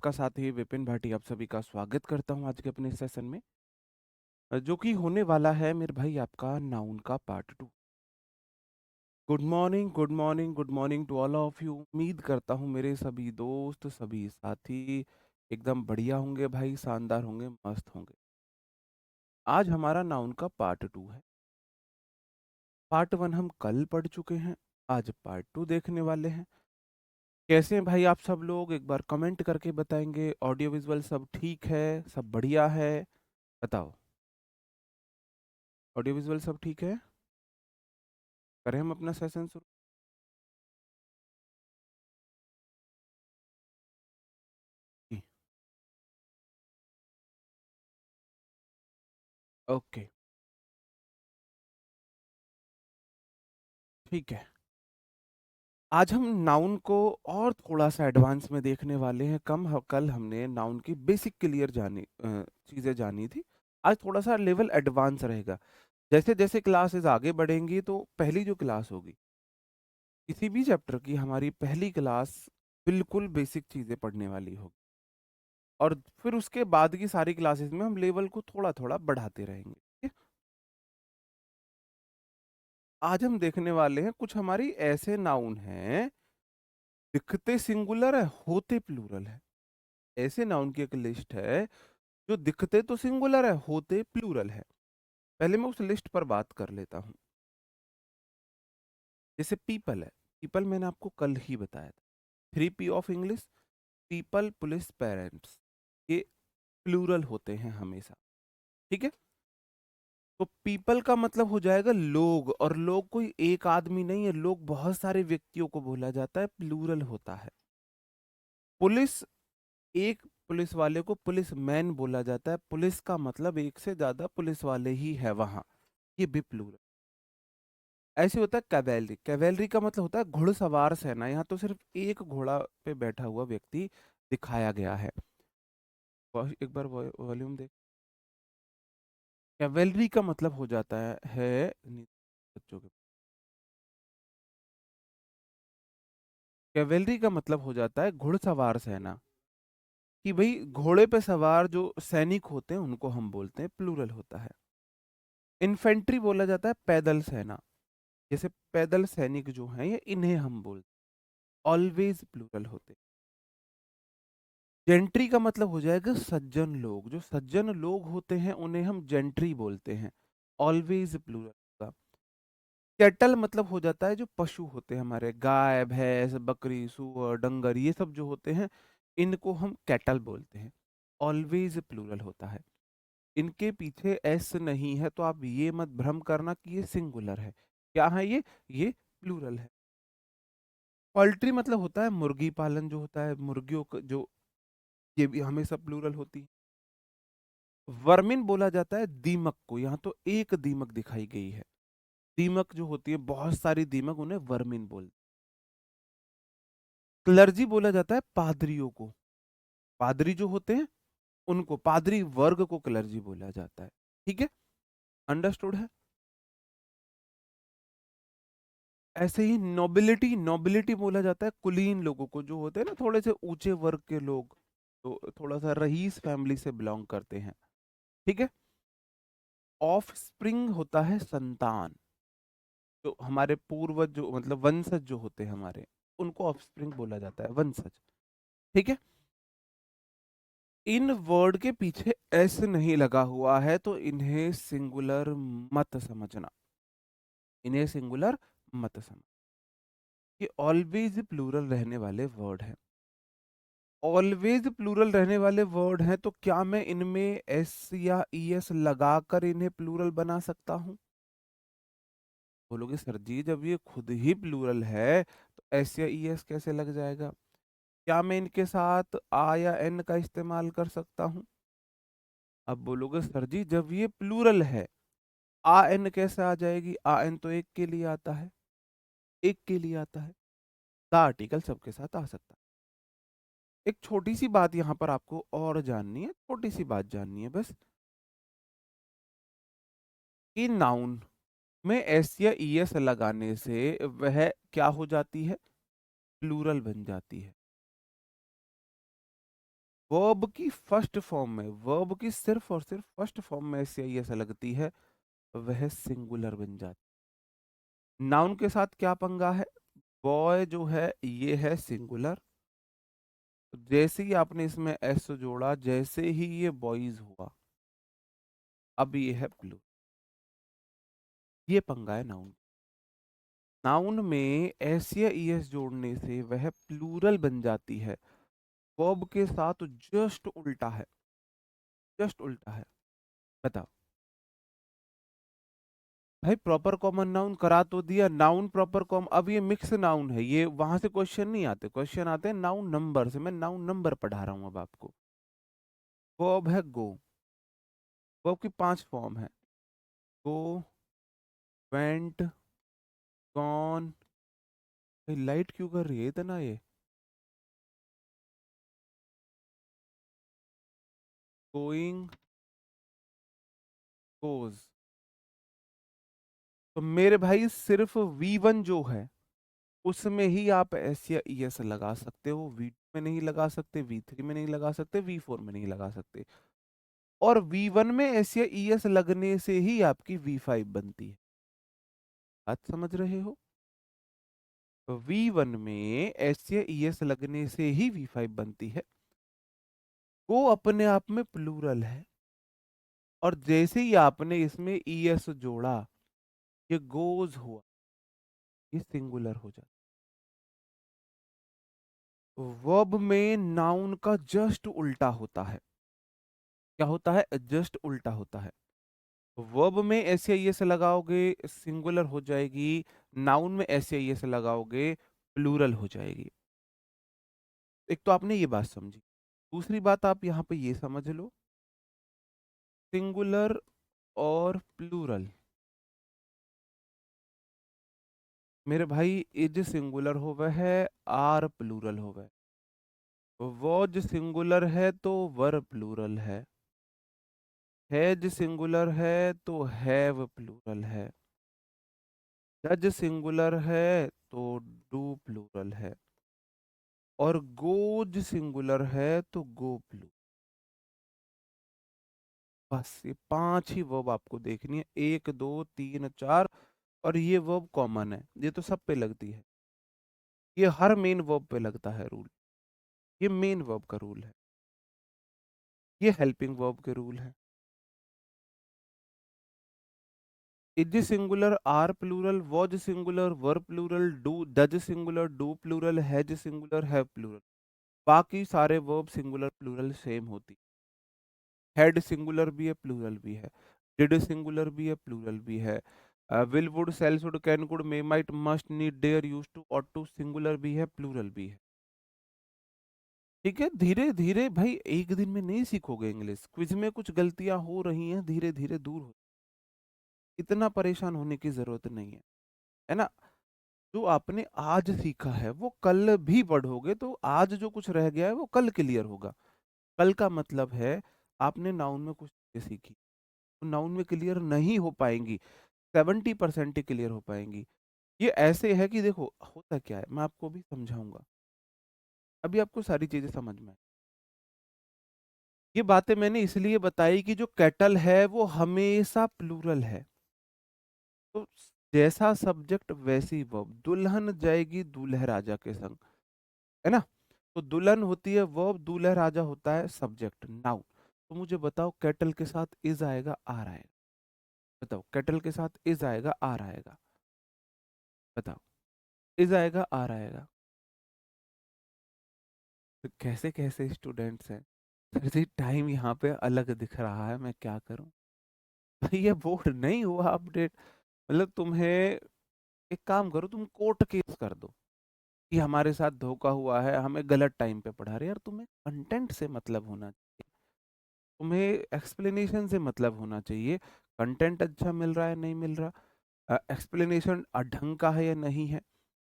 आपका साथी विपिन भाटी आप सभी का स्वागत करता हूं आज के अपने सेशन में जो कि होने वाला है मेरे भाई आपका नाउन का part 2। Good morning good morning good morning to all of you. उम्मीद करता हूं मेरे सभी दोस्त सभी साथी एकदम बढ़िया होंगे भाई, शानदार होंगे, मस्त होंगे। आज हमारा नाउन का पार्ट 2 है। पार्ट 1 हम कल पढ़ चुके हैं, आज पार्ट 2 देखने वाले हैं। कैसे हैं भाई आप सब लोग, एक बार कमेंट करके बताएंगे। ऑडियो विजुअल सब ठीक है, सब बढ़िया है? बताओ, ऑडियो विजुअल सब ठीक है? करें हम अपना सेशन शुरू? जी, ओके, ठीक है। आज हम नाउन को और थोड़ा सा एडवांस में देखने वाले हैं। कल हमने नाउन की बेसिक क्लियर चीज़ें जानी थी। आज थोड़ा सा लेवल एडवांस रहेगा। जैसे जैसे क्लासेस आगे बढ़ेंगी तो पहली जो क्लास होगी किसी भी चैप्टर की, हमारी पहली क्लास बिल्कुल बेसिक चीज़ें पढ़ने वाली होगी, और फिर उसके बाद की सारी क्लासेस में हम लेवल को थोड़ा थोड़ा बढ़ाते रहेंगे, ठीक है? आज हम देखने वाले हैं कुछ हमारी ऐसे नाउन हैं दिखते सिंगुलर है होते प्लूरल है। ऐसे नाउन की एक लिस्ट है जो दिखते तो सिंगुलर है होते प्लूरल है। पहले मैं उस लिस्ट पर बात कर लेता हूँ। जैसे पीपल है, पीपल मैंने आपको कल ही बताया था। 3 P of English, people police parents, ये प्लूरल होते हैं हमेशा, ठीक है? तो पीपल का मतलब हो जाएगा लोग, और लोग कोई एक आदमी नहीं है, लोग बहुत सारे व्यक्तियों को बोला जाता है, प्लूरल होता है। पुलिस, एक पुलिस वाले को पुलिस मैन बोला जाता है, पुलिस का मतलब एक से ज्यादा पुलिस वाले ही है वहां, ये भी प्लूरल। ऐसे होता है कैवेलरी, कैवेलरी का मतलब होता है घुड़सवार सेना। यहाँ तो सिर्फ एक घोड़ा पे बैठा हुआ व्यक्ति दिखाया गया है। एक बार वॉल्यूम देख। कैवेलरी का मतलब हो जाता बच्चों के, कैवेलरी का मतलब हो जाता है घुड़सवार सेना। कि भाई घोड़े पे सवार जो सैनिक होते हैं उनको हम बोलते हैं, प्लूरल होता है। इन्फेंट्री बोला जाता है पैदल सेना। जैसे पैदल सैनिक जो हैं ये इन्हें हम बोलते हैं, ऑलवेज प्लूरल होते हैं। जेंट्री का मतलब हो जाएगा सज्जन लोग, जो सज्जन लोग होते हैं उन्हें हम जेंट्री बोलते हैं, ऑलवेज प्लूरल होगा। कैटल मतलब हो जाता है जो पशु होते हैं हमारे, गाय भैंस बकरी सूअर डंगर, ये सब जो होते हैं इनको हम कैटल बोलते हैं, ऑलवेज प्लूरल होता है। इनके पीछे एस नहीं है तो आप ये मत भ्रम करना कि ये सिंगुलर है। क्या है ये प्लूरल है। पोल्ट्री मतलब होता है मुर्गी पालन, जो होता है मुर्गियों का, जो ये भी हमेशा प्लूरल होती है। वर्मिन बोला जाता है दीमक को, यहाँ तो एक दीमक दिखाई गई है। दीमक जो होती है बहुत सारी दीमक, उन्हें वर्मिन बोलते। क्लर्जी बोला जाता है पादरियों को, पादरी जो होते हैं उनको, पादरी वर्ग को क्लर्जी बोला जाता है, ठीक है? अंडरस्टूड है? ऐसे ही नोबिलिटी, नोबिलिटी बोला जाता है कुलीन लोगों को, जो होते हैं ना थोड़े से ऊंचे वर्ग के लोग, तो थोड़ा सा रईस फैमिली से बिलोंग करते हैं, ठीक है? ऑफ स्प्रिंग होता है संतान, जो हमारे पूर्वज जो मतलब वंशज जो होते हैं हमारे, उनको ऑफ स्प्रिंग बोला जाता है, वंशज, ठीक है? इन वर्ड के पीछे एस नहीं लगा हुआ है तो इन्हें सिंगुलर मत समझना, इन्हें सिंगुलर मत समझ। ये ऑलवेज प्लूरल रहने वाले वर्ड हैं, ऑलवेज प्लूरल रहने वाले वर्ड हैं, तो क्या मैं इनमें एस या ई एस लगाकर इन्हें प्लूरल बना सकता हूं? बोलोगे सर जी जब ये खुद ही प्लूरल है तो एस या ई एस कैसे लग जाएगा? क्या मैं इनके साथ आ या एन का इस्तेमाल कर सकता हूं? अब बोलोगे सर जी जब ये प्लूरल है आ एन कैसे आ जाएगी? आ एन तो एक के लिए आता है, एक के लिए आता है, द आर्टिकल सबके साथ आ सकता है। एक छोटी सी बात यहाँ पर आपको और जाननी है, छोटी सी बात जाननी है बस, कि नाउन में एस या ई एस लगाने से वह क्या हो जाती है? प्लूरल बन जाती है। वर्ब की फर्स्ट फॉर्म में, वर्ब की सिर्फ और सिर्फ फर्स्ट फॉर्म में एस आई एस लगती है, वह सिंगुलर बन जाती है। नाउन के साथ क्या पंगा है? बॉय जो है ये है सिंगुलर, जैसे ही आपने इसमें एस जोड़ा, जैसे ही ये बॉयज हुआ, अब ये है ब्लू। ये पंगा है नाउन। नाउन में एस या ईएस जोड़ने से वह प्लूरल बन जाती है, वर्ब के साथ जस्ट उल्टा है, जस्ट उल्टा है। बताओ भाई, प्रॉपर कॉमन नाउन करा तो दिया, नाउन प्रॉपर कॉमन, अब ये मिक्स नाउन है, ये वहां से क्वेश्चन नहीं आते, क्वेश्चन आते हैं नाउन नंबर से। मैं नाउन नंबर पढ़ा रहा हूं अब आपको। वर्ब है गो, वर्ब की 5 फॉर्म है, गो, वेंट, गॉन। लाइट क्यों कर रही है इतना ये? Going, goes. तो मेरे भाई सिर्फ V1 जो है उसमें ही आप एस या ई एस लगा सकते हो, V2 में नहीं लगा सकते, V3 में नहीं लगा सकते, V4 में नहीं लगा सकते। और V1 में एस या ई एस लगने से ही आपकी V5 बनती है। बात समझ रहे हो? V1 में एस या ई एस लगने से ही V5 बनती है। वो अपने आप में प्लूरल है, और जैसे ही आपने इसमें ई एस जोड़ा, ये गोज हुआ, ये सिंगुलर हो जाता। वर्ब में नाउन का जस्ट उल्टा होता है। क्या होता है? जस्ट उल्टा होता है। वर्ब में एस या एस लगाओगे सिंगुलर हो जाएगी, नाउन में एस या एस लगाओगे प्लूरल हो जाएगी। एक तो आपने ये बात समझी। दूसरी बात आप यहाँ पे ये समझ लो, सिंगुलर और प्लूरल, मेरे भाई इज सिंगुलर होवे है, आर प्लूरल होवे। वॉज सिंगुलर है तो वर प्लूरल है, हैज सिंगुलर है तो हैव प्लूरल है, डज सिंगुलर है तो डू प्लूरल है, और गोज सिंगुलर है तो गो प्लूरल। बस ये 5 ही वर्ब आपको देखनी है, 1 2 3 4, और ये वर्ब कॉमन है, ये तो सब पे लगती है, ये हर मेन वर्ब पे लगता है रूल। ये मेन वर्ब का रूल है, ये हेल्पिंग वर्ब के रूल है। Is singular, are plural, was singular, were plural, do does singular, do plural, has singular, have plural. बाकी सारे वर्ब सिंगुलर प्लूरल सेम होती। हेड सिंगुलर भी है, प्लूरल भी है, डिड सिंगुलर भी है, प्लूरल भी है, will would shall should can could may might must need dare use to ought to singular भी है, प्लूरल भी है। ठीक है, धीरे धीरे भाई, एक दिन में नहीं सीखोगे इंग्लिश, क्विज में कुछ गलतियां हो रही हैं, धीरे धीरे दूर हो, इतना परेशान होने की जरूरत नहीं है ना? जो आपने आज सीखा है वो कल भी पढ़ोगे तो आज जो कुछ रह गया है वो कल क्लियर होगा। कल का मतलब है आपने नाउन में कुछ चीजें सीखी, तो नाउन में क्लियर नहीं हो पाएंगी, 70% ही क्लियर हो पाएंगी। ये ऐसे है कि देखो होता क्या है, मैं आपको भी समझाऊंगा, अभी आपको सारी चीजें समझ में आए। ये बातें मैंने इसलिए बताई कि जो कैटल है वो हमेशा प्लूरल है, तो जैसा सब्जेक्ट वैसी वर्ब, दुल्हन जाएगी दूल्हे राजा के संग, है ना? तो दुल्हन होती है वर्ब, दूल्हा राजा होता है सब्जेक्ट नाउन। तो मुझे बताओ कैटल के साथ इज आएगा आर आएगा? बताओ कैटल के साथ इज आएगा आर आएगा? बताओ, इज आएगा आर आएगा? तो कैसे कैसे स्टूडेंट्स हैं सर जी, टाइम यहाँ पे अलग दिख रहा है, मैं क्या करूं? भाई ये बोर्ड नहीं हुआ अपडेट, मतलब तुम्हें एक काम करो, तुम कोर्ट केस कर दो कि हमारे साथ धोखा हुआ है, हमें गलत टाइम पे पढ़ा रहे। यार तुम्हें कंटेंट से मतलब होना चाहिए, तुम्हें एक्सप्लेनेशन से मतलब होना चाहिए। कंटेंट अच्छा मिल रहा है नहीं मिल रहा, एक्सप्लेनेशन ढंग का है या नहीं है,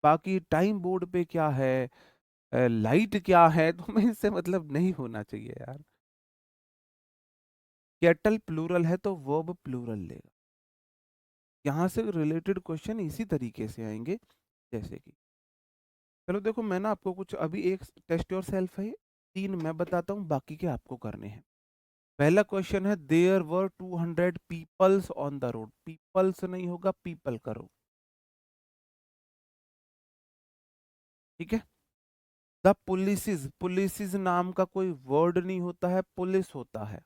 बाकी टाइम बोर्ड पे क्या है, लाइट क्या है, तुम्हें इससे मतलब नहीं होना चाहिए यार। कैटल प्लूरल है तो वर्ब प्लूरल लेगा। यहाँ से रिलेटेड क्वेश्चन इसी तरीके से आएंगे, जैसे कि चलो देखो मैं ना आपको कुछ अभी एक टेस्ट योर सेल्फ है, 3 मैं बताता हूँ, बाकी के आपको करने हैं। पहला क्वेश्चन है, there were 200 peoples on the road. Peoples नहीं होगा, पीपल करो। ठीक है। द पुलिसेस, पुलिसेस नाम का कोई वर्ड नहीं होता है, पुलिस होता है,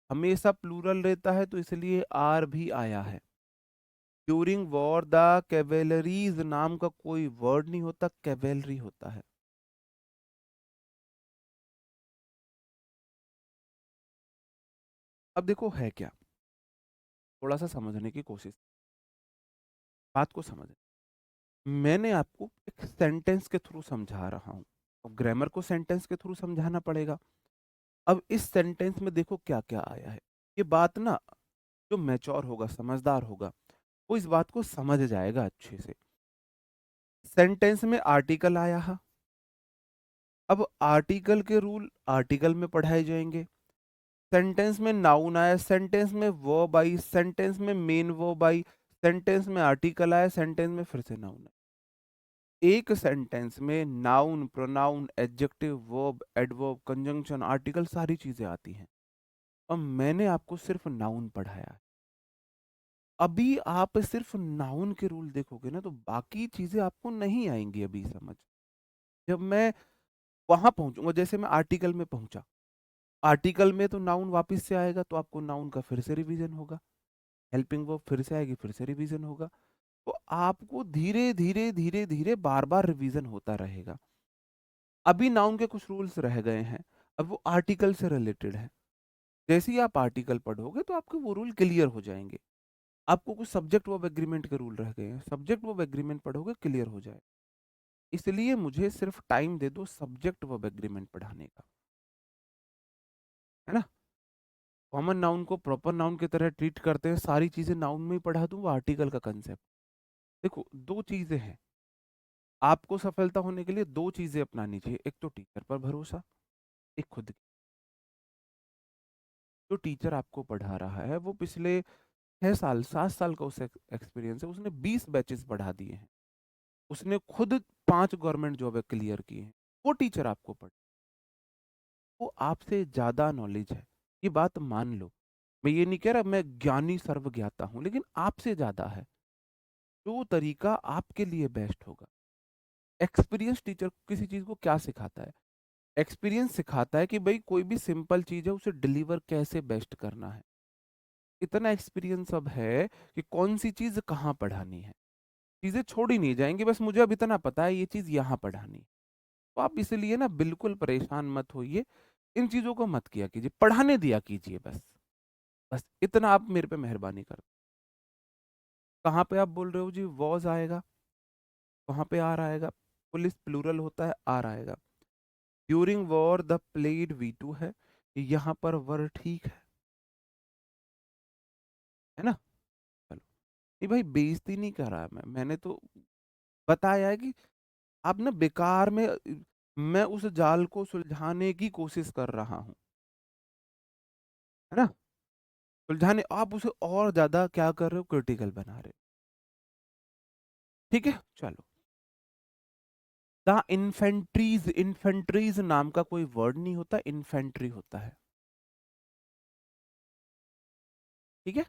हमेशा प्लूरल रहता है, तो इसलिए आर भी आया है। ड्यूरिंग वॉर द कैवेलरीज नाम का कोई वर्ड नहीं होता, कैवेलरी होता है। अब देखो है क्या, थोड़ा सा समझने की कोशिश, बात को समझ। मैंने आपको एक सेंटेंस के थ्रू समझा रहा हूं, तो ग्रामर को सेंटेंस के थ्रू समझाना पड़ेगा। अब इस सेंटेंस में देखो क्या क्या आया है। ये बात ना, जो मैच्योर होगा, समझदार होगा, वो इस बात को समझ जाएगा अच्छे से। सेंटेंस में आर्टिकल आया है। अब आर्टिकल के रूल आर्टिकल में पढ़ाए जाएंगे। सेंटेंस में नाउन आया, सेंटेंस में वर्ब आई, सेंटेंस में मेन वर्ब आई, सेंटेंस में आर्टिकल आया, सेंटेंस में फिर से नाउन आया। एक सेंटेंस में noun, pronoun, adjective, verb, adverb, conjunction, article, सारी चीजें आती हैं। और मैंने आपको सिर्फ नाउन पढ़ाया है। अभी आप सिर्फ नाउन के रूल देखोगे ना, तो बाकी चीजें आपको नहीं आएंगी अभी समझ। जब मैं वहां पहुंचूंगा, जैसे मैं आर्टिकल में पहुंचा, आर्टिकल में तो नाउन वापस से आएगा, तो आपको नाउन का फिर से रिवीजन होगा, हेल्पिंग वर्ब फिर से आएगी, फिर से रिवीजन होगा। तो आपको धीरे धीरे धीरे धीरे बार बार रिवीजन होता रहेगा। अभी नाउन के कुछ रूल्स रह गए हैं, अब वो आर्टिकल से रिलेटेड है। जैसे ही आप आर्टिकल पढ़ोगे तो आपको वो रूल क्लियर हो जाएंगे। आपको कुछ सब्जेक्ट वर्ब एग्रीमेंट के रूल रह गए हैं, सब्जेक्ट वर्ब एग्रीमेंट पढ़ोगे क्लियर हो जाए। इसलिए मुझे सिर्फ टाइम दे दो सब्जेक्ट वर्ब एग्रीमेंट पढ़ाने का, है ना। कॉमन नाउन को प्रॉपर नाउन की तरह ट्रीट करते हैं, सारी चीजें नाउन में ही पढ़ा दूं, वो आर्टिकल का कंसेप्ट। देखो दो चीजें हैं, आपको सफलता होने के लिए दो चीजें अपनानी चाहिए, एक तो टीचर पर भरोसा, एक खुद की। जो टीचर आपको पढ़ा रहा है वो पिछले 6 साल 7 साल का उसे एक्सपीरियंस है, उसने 20 बैचेस पढ़ा दिए हैं, उसने खुद 5 गवर्नमेंट जॉब क्लियर की है। वो टीचर आपको पढ़, वो आपसे ज्यादा नॉलेज है, ये बात मान लो। मैं ये नहीं कह रहा मैं ज्ञानी सर्वज्ञाता हूं, लेकिन आपसे ज्यादा है। जो तरीका आपके लिए बेस्ट होगा। एक्सपीरियंस टीचर किसी चीज को क्या सिखाता है, एक्सपीरियंस सिखाता है कि भाई कोई भी सिंपल चीज है उसे डिलीवर कैसे बेस्ट करना है। इतना एक्सपीरियंस अब है कि कौन सी चीज कहाँ पढ़ानी है, चीजें छोड़ी नहीं जाएंगी, बस मुझे अब इतना पता है ये चीज यहाँ पढ़ानी है। तो आप इसलिए ना बिल्कुल परेशान मत होइए, इन चीजों को मत किया कीजिए, पढ़ाने दिया कीजिए बस। बस इतना आप मेरे पे मेहरबानी कर। कहाँ पे आप बोल रहे हो जी वॉज आएगा, वहां पे आर आएगा, पुलिस प्लूरल होता है, आर आएगा। During war the played V2 है, यहाँ पर वर ठीक है ना। चलो, नहीं भाई बेइज्जती नहीं कर रहा मैं, मैंने तो बताया है कि आप ना बेकार में, मैं उस जाल को सुलझाने की कोशिश कर रहा हूँ, है ना। सुलझाने, आप उसे और ज्यादा क्या कर रहे हो, क्रिटिकल बना रहे हो। ठीक है चलो। द इन्फेंट्रीज, इन्फेंट्रीज नाम का कोई वर्ड नहीं होता, इन्फेंट्री होता है। ठीक है,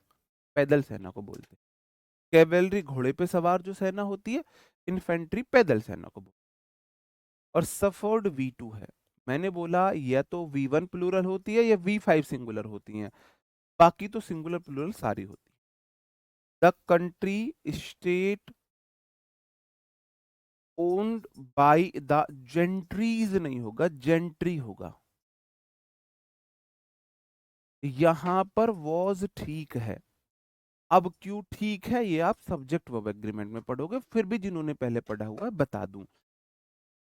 पैदल सेना को बोलते हैं। कैवेलरी घोड़े पे सवार जो सेना होती है, इन्फेंट्री पैदल सेना को बोलते हैं। और सफोर्ड V2 है। मैंने बोला या तो V1 प्लूरल होती है या V5 सिंगुलर होती है, बाकी तो सिंगुलर प्लूरल सारी होती है। The country state owned by the gentries नहीं होगा, जेंट्री होगा। यहां पर वॉज ठीक है। अब क्यों ठीक है ये आप सब्जेक्ट वर्ब एग्रीमेंट में पढ़ोगे, फिर भी जिन्होंने पहले पढ़ा हुआ है बता दूं।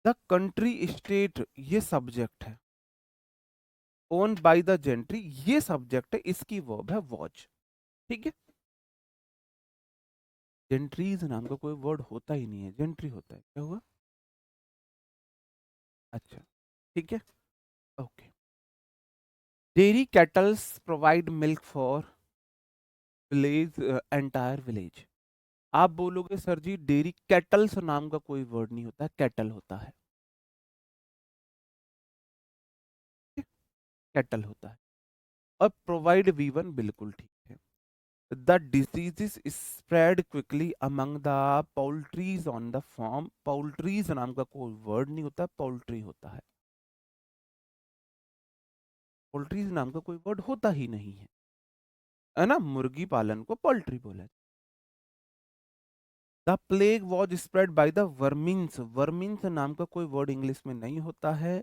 द कंट्री स्टेट ये सब्जेक्ट है, ओन बाय द जेंट्री ये सब्जेक्ट है, इसकी वर्ब है वॉच। ठीक है। जेंट्रीज नाम का कोई वर्ड होता ही नहीं है, जेंट्री होता है, क्या हुआ। अच्छा ठीक है, okay. Dairy kettles provide milk for village, entire village. आप बोलोगे सर जी डेयरी कैटल्स नाम का कोई वर्ड नहीं होता, कैटल होता है। कैटल होता है। और प्रोवाइड V1 बिल्कुल ठीक है। The disease spread quickly among the poultries on the farm. Poultries नाम का कोई वर्ड नहीं होता, पोल्ट्री होता है। पोल्ट्रीज नाम का कोई वर्ड होता ही नहीं है ना। मुर्गी पालन को पोल्ट्री बोला। The plague was spread by the vermins. Vermins नाम का कोई वर्ड इंग्लिश में नहीं होता है,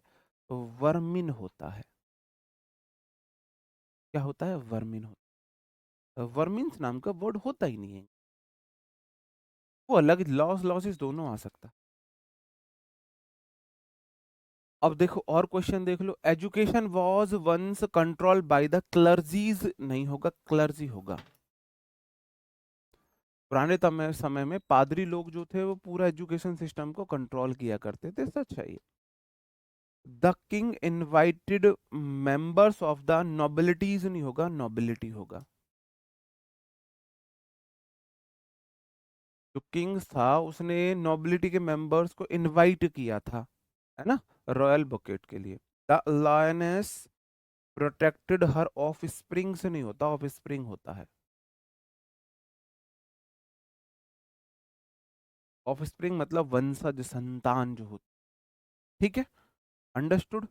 तो वर्मिन होता है। क्या होता है? वर्मिन होता है। वर्मिन्स नाम का वर्ड होता ही नहीं है। वो अलग लॉस लॉसेस दोनों आ सकता है। अब देखो और क्वेश्चन देख लो। Education was once control by the clergies, नहीं होगा, क्लर्जी होगा। पुराने समय में पादरी लोग जो थे वो पूरा एजुकेशन सिस्टम को कंट्रोल किया करते थे, सच है ये। The king invited members of the nobilities, नहीं होगा, नोबिलिटी होगा। जो किंग था उसने नोबिलिटी के मेंबर्स को इनवाइट किया था, है ना, रॉयल बुकेट के लिए। The lioness protected her of spring, से नहीं होता, ऑफ स्प्रिंग होता है। ऑफ स्प्रिंग मतलब वंशज, संतान जो होती। ठीक है, अंडरस्टूड।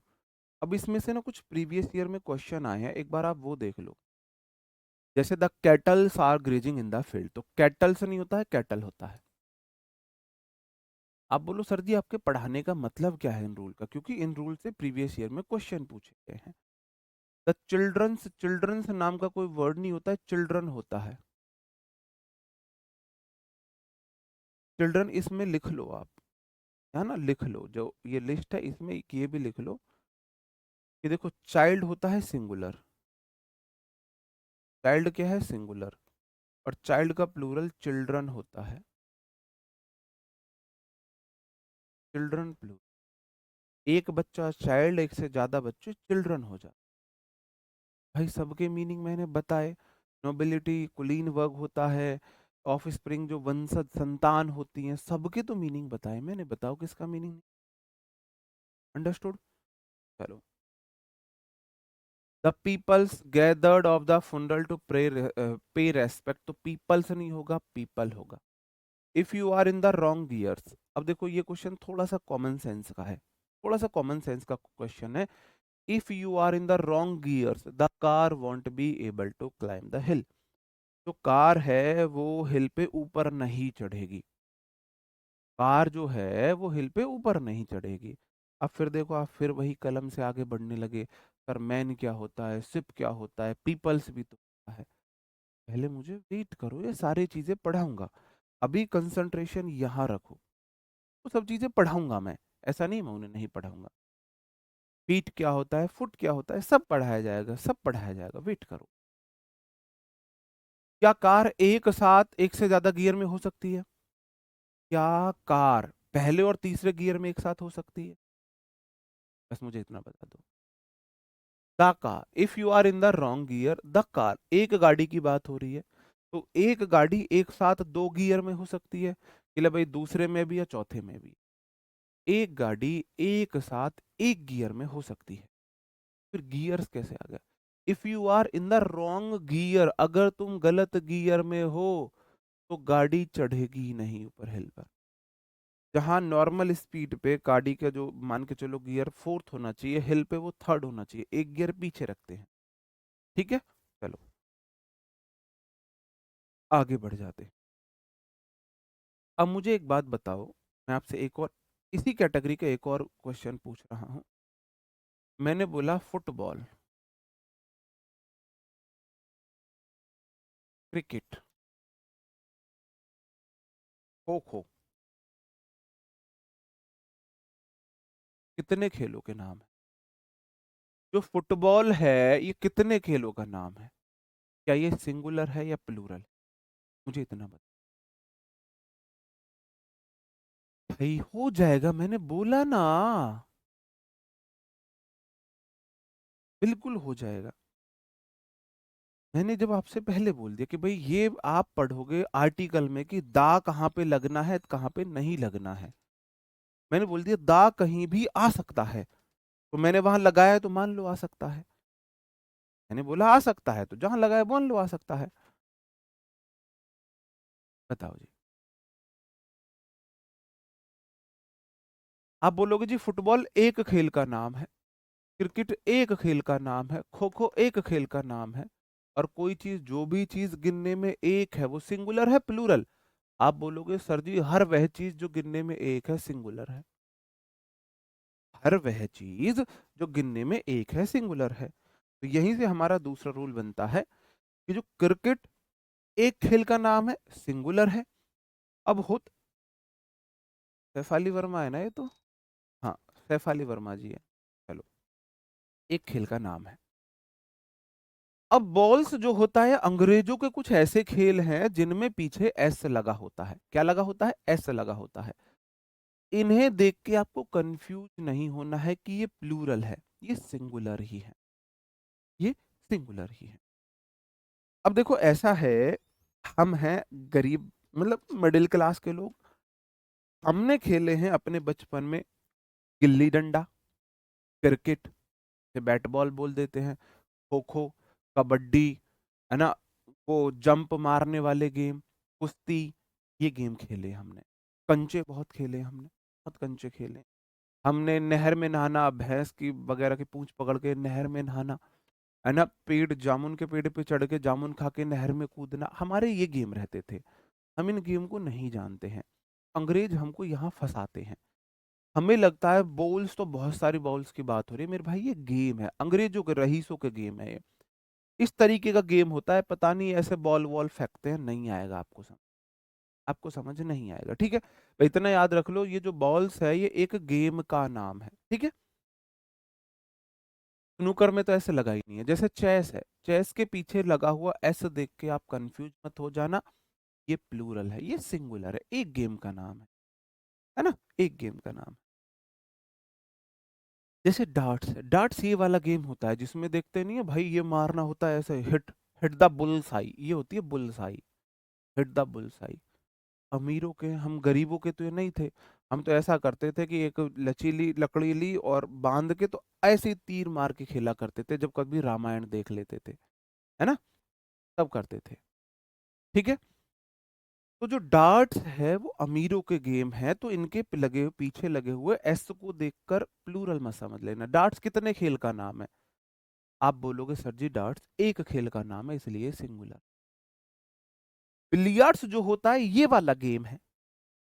अब इसमें से ना कुछ प्रीवियस ईयर में क्वेश्चन आए हैं, एक बार आप वो देख लो। जैसे the cattles are grazing in the field, तो कैटल्स नहीं होता है, कैटल होता है। आप बोलो सर जी आपके पढ़ाने का मतलब क्या है इन रूल का, क्योंकि इन रूल से प्रीवियस ईयर में क्वेश्चन पूछे गए हैं। द चिल्ड्रंस, चिल्ड्रंस नाम का कोई वर्ड नहीं होता है, चिल्ड्रन होता है। चिल्ड्रन इसमें लिख लो आप, है ना, लिख लो जो ये लिस्ट है इसमें ये भी लिख लो कि देखो चाइल्ड होता है सिंगुलर। चाइल्ड क्या है? सिंगुलर। और चाइल्ड का प्लूरल चिल्ड्रन होता है। Children plural. एक बच्चा चाइल्ड, एक से ज्यादा बच्चे चिल्ड्रन हो जाते। भाई सबके मीनिंग मैंने बताए। नोबिलिटी कुलीन वर्ग होता है, ऑफ स्प्रिंग जो वंशज संतान होती हैं, सबके तो मीनिंग बताए मैंने। बताओ किसका मीनिंग अंडरस्टूड। चलो। The peoples gathered of the funeral to pay respect, तो पीपल्स नहीं होगा, पीपल होगा। If you are in the wrong gears, अब देखो ये क्वेश्चन थोड़ा सा कॉमन सेंस का है, थोड़ा सा कॉमन सेंस का क्वेश्चन है। If you are in the wrong gears the car won't be able to climb the hill. जो कार है वो हिल पे ऊपर नहीं चढ़ेगी। कार जो है वो हिल पे ऊपर नहीं चढ़ेगी। अब फिर देखो, आप फिर वही कलम से आगे बढ़ने लगे। सर मैन क्या होता है, सिप क्या होता है, पीपल्स भी तो होता है। पहले मुझे वेट करो, ये सारी चीजें पढ़ाऊंगा। अभी कंसंट्रेशन यहाँ रखो, वो सब चीजें पढ़ाऊंगा मैं। ऐसा नहीं मैं उन्हें नहीं पढ़ाऊंगा। फीट क्या होता है, फुट क्या होता है, सब पढ़ाया जाएगा, सब पढ़ाया जाएगा, वेट करो। क्या कार एक साथ एक से ज्यादा गियर में हो सकती है? क्या कार पहले और तीसरे गियर में एक साथ हो सकती है? बस मुझे इतना बता दो। The car, if you are in the wrong gear, the car, एक गाड़ी की बात हो रही है, तो एक गाड़ी एक साथ दो गियर में हो सकती है कि ले भाई, दूसरे में भी या चौथे में भी। एक गाड़ी एक साथ एक गियर में हो सकती है। फिर गियर्स कैसे आ गया? If you are in the wrong gear, अगर तुम गलत गियर में हो तो गाड़ी चढ़ेगी ही नहीं ऊपर हिल पर। जहां नॉर्मल स्पीड पे गाड़ी का जो मान के चलो गियर फोर्थ होना चाहिए, हिल पे वो थर्ड होना चाहिए, एक गियर पीछे रखते हैं। ठीक है, चलो आगे बढ़ जाते हैं। अब मुझे एक बात बताओ, मैं आपसे एक और इसी कैटेगरी का एक और क्वेश्चन पूछ रहा हूं। मैंने बोला फुटबॉल, क्रिकेट, खो खो, कितने खेलों के नाम है? जो फुटबॉल है ये कितने खेलों का नाम है? क्या ये सिंगुलर है या प्लूरल? मुझे इतना बता। भाई हो जाएगा, मैंने बोला ना, बिल्कुल हो जाएगा। मैंने जब आपसे पहले बोल दिया कि भाई ये आप पढ़ोगे आर्टिकल में कि दा कहाँ पे लगना है कहाँ पे नहीं लगना है। मैंने बोल दिया दा कहीं भी आ सकता है, तो मैंने वहां लगाया है तो मान लो आ सकता है। मैंने बोला आ सकता है, तो जहां लगा है बोल लो आ सकता है। बताओ जी। आप बोलोगे जी फुटबॉल एक खेल का नाम है, क्रिकेट एक खेल का नाम है, खो खो एक खेल का नाम है, और कोई चीज, जो भी चीज गिनने में एक है वो सिंगुलर है प्लूरल? आप बोलोगे सर जी हर वह चीज जो गिनने में एक है सिंगुलर है। हर वह चीज जो गिनने में एक है सिंगुलर है। तो यहीं से हमारा दूसरा रूल बनता है कि जो क्रिकेट एक खेल का नाम है सिंगुलर है। अब हो, सैफाली वर्मा है ना ये तो? हाँ, सैफाली वर्मा जी है। चलो, एक खेल का नाम है। अब बॉल्स जो होता है, अंग्रेजों के कुछ ऐसे खेल हैं जिनमें पीछे एस लगा होता है। क्या लगा होता है? एस लगा होता है। इन्हें देख के आपको कंफ्यूज नहीं होना है कि ये प्लूरल है, ये सिंगुलर ही है, ये सिंगुलर ही है। अब देखो ऐसा है, हम हैं गरीब, मतलब मिडिल क्लास के लोग। हमने खेले हैं अपने बचपन में गिल्ली डंडा, क्रिकेट से बैट बॉल बोल देते हैं, खो खो, कबड्डी, है ना, वो जंप मारने वाले गेम, कुश्ती, ये गेम खेले हमने। कंचे बहुत खेले हमने, बहुत कंचे खेले। हमने नहर में नहाना, भैंस की वगैरह की पूंछ पकड़ के नहर में नहाना, है ना, पेड़, जामुन के पेड़ पे चढ़ के जामुन खा के नहर में कूदना, हमारे ये गेम रहते थे। हम इन गेम को नहीं जानते हैं, अंग्रेज हमको यहाँ फंसाते हैं। हमें लगता है बॉल्स, तो बहुत सारी बॉल्स की बात हो रही है मेरे भाई, ये गेम है, अंग्रेजों के रईसों के गेम है ये। इस तरीके का गेम होता है, पता नहीं ऐसे बॉल वॉल फेंकते हैं, नहीं आएगा आपको समझ, आपको समझ नहीं आएगा, ठीक है? तो इतना याद रख लो, ये जो बॉल्स है ये एक गेम का नाम है, ठीक है? स्नूकर में तो ऐसे लगा ही नहीं है। जैसे चेस है, चेस के पीछे लगा हुआ एस देख के आप कंफ्यूज मत हो जाना, ये प्लूरल है, ये सिंगुलर है, एक गेम का नाम है ना, एक गेम का नाम। जैसे डार्ट्स है, डार्ट्स ये वाला गेम होता है जिसमें देखते नहीं है भाई, ये मारना होता है ऐसे, हिट, हिट द बुल्स आई, ये होती है bulls I, hit the bulls आई। अमीरों के, हम गरीबों के तो ये नहीं थे। हम तो ऐसा करते थे कि एक लचीली लकड़ी ली और बांध के तो ऐसे ही तीर मार के खेला करते थे, जब कभी रामायण देख लेते थे, है ना, तब करते थे, ठीक है? तो जो डार्ट्स है वो अमीरों के गेम है, तो इनके लगे पीछे लगे हुए एस को देखकर प्लूरल मत समझ लेना। डार्ट्स कितने खेल का नाम है? आप बोलोगे सर जी डार्ट्स एक खेल का नाम है इसलिए सिंगुलर। बिलियर्ड्स जो होता है ये वाला गेम है,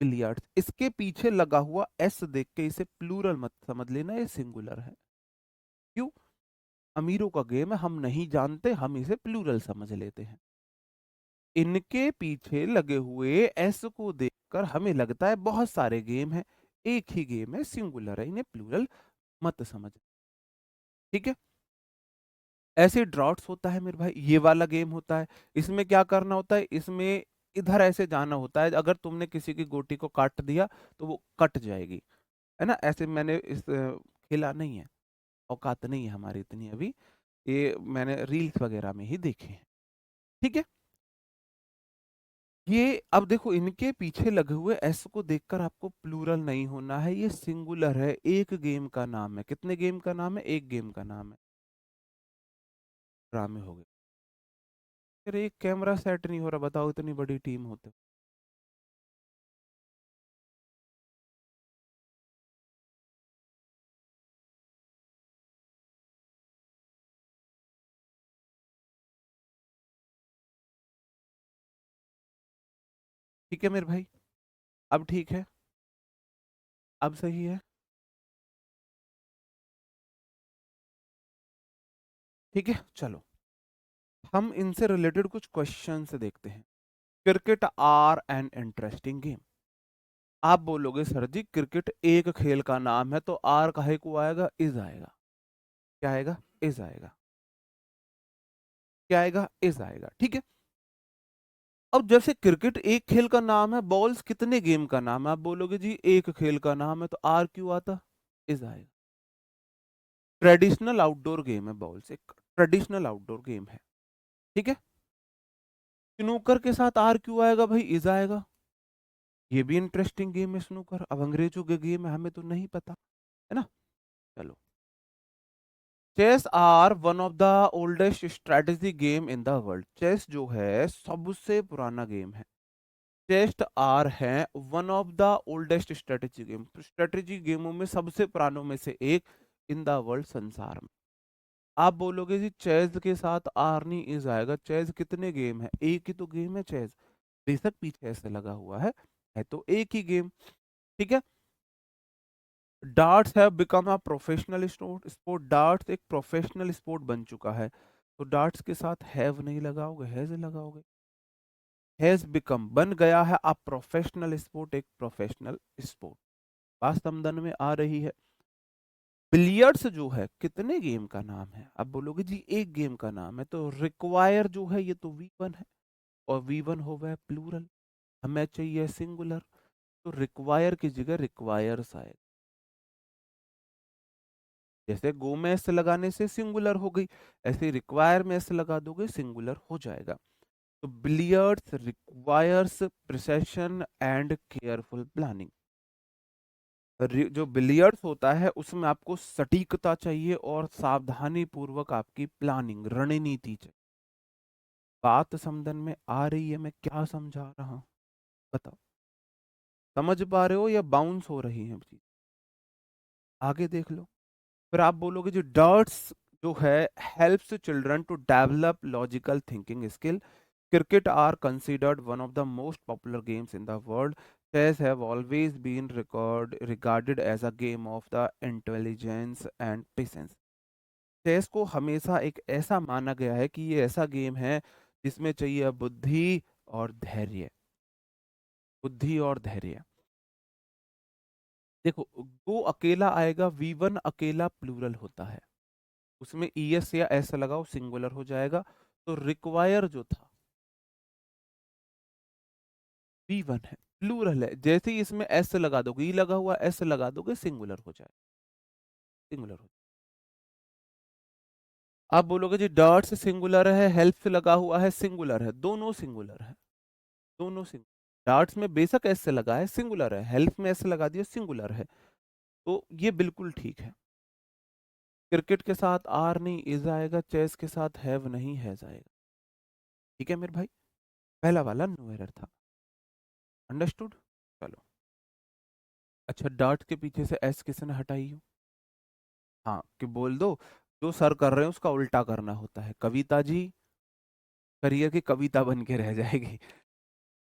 बिलियर्ड्स, इसके पीछे लगा हुआ एस देख के इसे प्लूरल मत समझ लेना, ये सिंगुलर है। क्यों? अमीरों का गेम है, हम नहीं जानते, हम इसे प्लूरल समझ लेते हैं। इनके पीछे लगे हुए एस को देखकर हमें लगता है बहुत सारे गेम हैं, एक ही गेम है, सिंगुलर है, इन्हें प्लूरल मत समझ, ठीक है? ऐसे ड्रॉट्स होता है मेरे भाई, ये वाला गेम होता है। इसमें क्या करना होता है, इसमें इधर ऐसे जाना होता है, अगर तुमने किसी की गोटी को काट दिया तो वो कट जाएगी, है ना? ऐसे मैंने खेला नहीं है, औकात नहीं है हमारी इतनी अभी, ये मैंने रील्स वगैरह में ही देखे हैं, ठीक है? ये अब देखो, इनके पीछे लगे हुए एस को देखकर आपको प्लूरल नहीं होना है, ये सिंगुलर है, एक गेम का नाम है। कितने गेम का नाम है? एक गेम का नाम है। ड्रामे हो गए। फिर एक कैमरा सेट नहीं हो रहा, बताओ, इतनी बड़ी टीम होते। ठीक है मेरे भाई, अब ठीक है, अब सही है, ठीक है, चलो हम इनसे रिलेटेड कुछ क्वेश्चन से देखते हैं। Cricket are an interesting game. आप बोलोगे सर जी क्रिकेट एक खेल का नाम है, तो आर काहे को आएगा? इज आएगा। क्या आएगा? इज आएगा। क्या आएगा? इज आएगा, ठीक है? अब जैसे क्रिकेट एक खेल का नाम है, बॉल्स कितने गेम का नाम है? आप बोलोगे जी एक खेल का नाम है, तो आर क्यों आता? इज आएगा। ट्रेडिशनल आउटडोर गेम है बॉल्स, एक ट्रेडिशनल आउटडोर गेम है, ठीक है? स्नूकर के साथ आर क्यों आएगा भाई? इज आएगा। ये भी इंटरेस्टिंग गेम है स्नूकर, अब अंग्रेजों के गेम है, हमें तो नहीं पता, है ना? चलो, chess are one of the oldest strategy game in the world. Chess जो है सबसे पुराना गेम है। चेस आर है one of the oldest strategy game. Strategy गेमों में सबसे पुरानों में से एक इन द वर्ल्ड, संसार में। आप बोलोगे जी चेस के साथ आर नहीं इज आएगा, चेस कितने गेम है? एक ही तो गेम है चेस। बेशक पीछे ऐसे लगा हुआ है तो एक ही गेम। ठीक है। Darts have become a professional sport. Darts एक प्रोफेशनल स्पोर्ट बन चुका है। तो डार्ट्स के साथ हैव नहीं लगाओगे, हैज लगाओगे। हैज बिकम बन गया है अ प्रोफेशनल स्पोर्ट, एक प्रोफेशनल स्पोर्ट। बात समझ में आ रही है? बिलियर्ड्स जो है कितने गेम का नाम है? अब बोलोगे जी एक गेम का नाम है, तो रिक्वायर जो है ये तो वी1 है, और वी1 हो गया प्लूरल, हमें चाहिए सिंगुलर। तो रिक्वायर की जगह रिक्वायर्स आएगा। जैसे गो में एस लगाने से सिंगुलर हो गई, ऐसे रिक्वायर में एस लगा दोगे सिंगुलर हो जाएगा। तो billiards requires precision and careful planning. जो बिलियर्ड्स होता है उसमें आपको सटीकता चाहिए और सावधानी पूर्वक आपकी प्लानिंग, रणनीति चाहिए। बात समझन में आ रही है मैं क्या समझा रहा हूं? बताओ, समझ पा रहे हो या बाउंस हो रही है चीज? आगे देख लो। फिर आप बोलोगे जो डर्ट्स जो है helps children to develop logical thinking skill. Cricket are considered one of the most popular games in the world. Chess have always been regarded as a game of the intelligence and patience. Chess को हमेशा एक ऐसा माना गया है कि ये ऐसा गेम है जिसमें चाहिए बुद्धि और धैर्य। बुद्धि और धैर्य। देखो, गो अकेला आएगा, वी1 अकेला प्लूरल होता है, उसमें ईएस या एस लगाओ सिंगुलर हो जाएगा। तो रिक्वायर जो था वी1 है, प्लूरल है। जैसे ही इसमें एस लगा दोगे, ई लगा हुआ एस लगा दोगे सिंगुलर हो जाए, सिंगुलर हो। आप बोलोगे जी डॉट्स सिंगुलर है, हेल्प लगा हुआ है सिंगुलर है, दोनों सिंगुलर है, दोनों सिंगुलर। डॉट्स में बेशक एस लगा है सिंगुलर है, हेल्प में एस लगा दिया सिंगुलर है। तो ये बिल्कुल ठीक है। क्रिकेट के साथ आर नहीं इज आएगा, चेस के साथ हैव नहीं हैज आएगा। ठीक है मेरे भाई, पहला वाला नो एरर था। अंडरस्टूड? चलो। अच्छा, डॉट के पीछे से एस किसने हटाई हो? हाँ, कि बोल दो जो सर कर रहे हैं उसका उल्टा करना होता है। कविता जी करियर की कविता बन के रह जाएगी।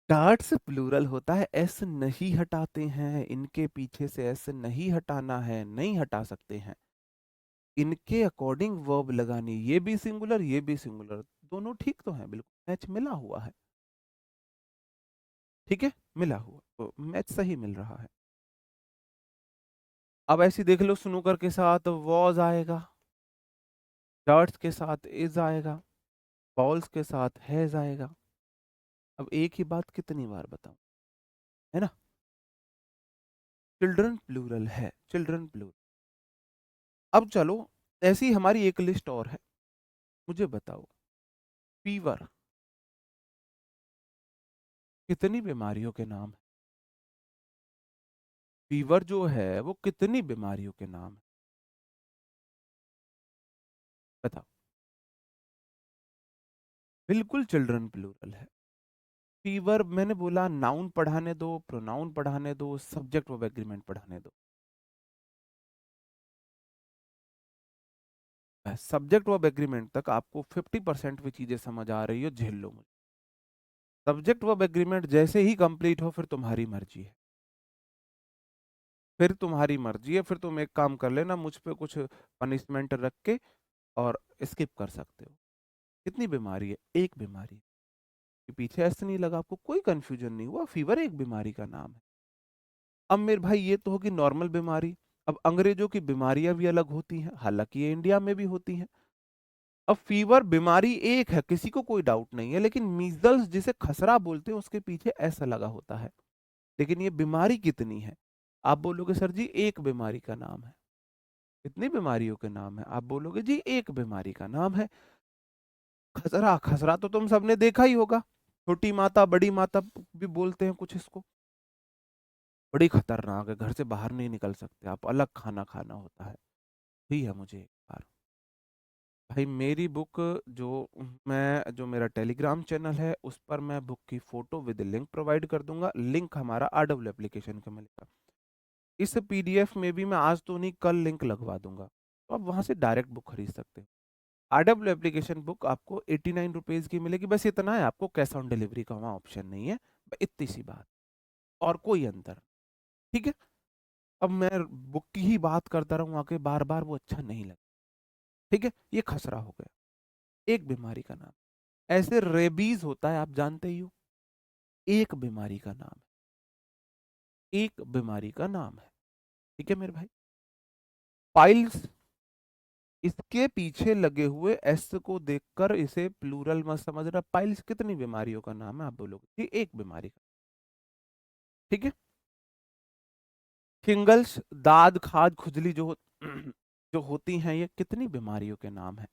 डार्ट्स प्लूरल होता है, एस नहीं हटाते हैं, इनके पीछे से एस नहीं हटाना है, नहीं हटा सकते हैं। इनके अकॉर्डिंग वर्ब लगानी, ये भी सिंगुलर ये भी सिंगुलर, दोनों ठीक तो है, बिल्कुल मैच मिला हुआ है। ठीक है, मिला हुआ तो मैच सही मिल रहा है। अब ऐसी देख लो, स्नूकर के साथ वॉज आएगा, डार्ट्स के साथ इज आएगा, बॉल्स के साथ हैज आएगा। अब एक ही बात कितनी बार बताऊं, है ना? चिल्ड्रन प्लूरल है, चिल्ड्रन प्लूरल। अब चलो, ऐसी हमारी एक लिस्ट और है। मुझे बताओ, फीवर कितनी बीमारियों के नाम है? फीवर जो है वो कितनी बीमारियों के नाम है? बताओ। बिल्कुल चिल्ड्रन प्लूरल है। फीवर मैंने बोला नाउन पढ़ाने दो, प्रोनाउन पढ़ाने दो, सब्जेक्ट वर्ब एग्रीमेंट पढ़ाने दो। सब्जेक्ट वर्ब एग्रीमेंट तक आपको 50% भी चीजें समझ आ रही हो, झेल लो मुझे। सब्जेक्ट वर्ब एग्रीमेंट जैसे ही कंप्लीट हो फिर तुम्हारी मर्जी है, फिर तुम्हारी मर्जी है। फिर तुम एक काम कर लेना, मुझ पे कुछ पनिशमेंट रख के और स्किप कर सकते हो। कितनी बीमारी है? एक बीमारी है। कि पीछे ऐसे नहीं लगा, आपको कोई कंफ्यूजन नहीं हुआ, फीवर एक बीमारी का नाम है। अब मेरे भाई ये तो होगी नॉर्मल बीमारी। अब अंग्रेजों की बीमारियां भी अलग होती हैं, हालांकि ये इंडिया में भी होती हैं। अब फीवर बीमारी एक है, किसी को कोई डाउट नहीं है, लेकिन मीजल्स जिसे खसरा बोलते हैं उसके पीछे ऐसा लगा होता है। लेकिन ये बीमारी कितनी है? आप बोलोगे सर जी एक बीमारी का नाम है। कितनी बीमारियों के नाम है? आप बोलोगे जी एक बीमारी का नाम है। खसरा, खसरा तो तुम सबने देखा ही होगा, छोटी माता बड़ी माता भी बोलते हैं कुछ इसको। बड़ी खतरनाक है, घर से बाहर नहीं निकल सकते आप, अलग खाना खाना होता है। ही है मुझे एक बार। भाई मेरी बुक, जो जो मेरा टेलीग्राम चैनल है उस पर मैं बुक की फोटो विद लिंक प्रोवाइड कर दूंगा। लिंक हमारा आरडब्ल्यू एप्लीकेशन का मिलेगा। इस पीडीएफ में भी मैं आज तो नहीं कल लिंक लगवा दूंगा, तो आप वहां से डायरेक्ट बुक खरीद सकते हैं। आरडब्ल्यू एप्लीकेशन बुक आपको 89 रुपीज की मिलेगी। बस इतना है, आपको कैश ऑन डिलीवरी का वहाँ ऑप्शन नहीं है। इतनी सी बात, और कोई अंतर। ठीक है। अब मैं बुक की ही बात करता रहूं आके बार बार, वो अच्छा नहीं लगता। ठीक है, ये खसरा हो गया एक बीमारी का नाम। ऐसे रेबीज होता है, आप जानते ही हो, एक बीमारी का नाम है, एक बीमारी का नाम है। ठीक है मेरे भाई। पाइल्स, इसके पीछे लगे हुए एस को देखकर इसे प्लूरल मत समझना। पाइल्स कितनी बीमारियों का नाम है आप बोलोगे? ये एक बीमारी का। ठीक है। शिंगल्स, दाद खाज खुजली जो जो होती हैं, ये कितनी बीमारियों के नाम है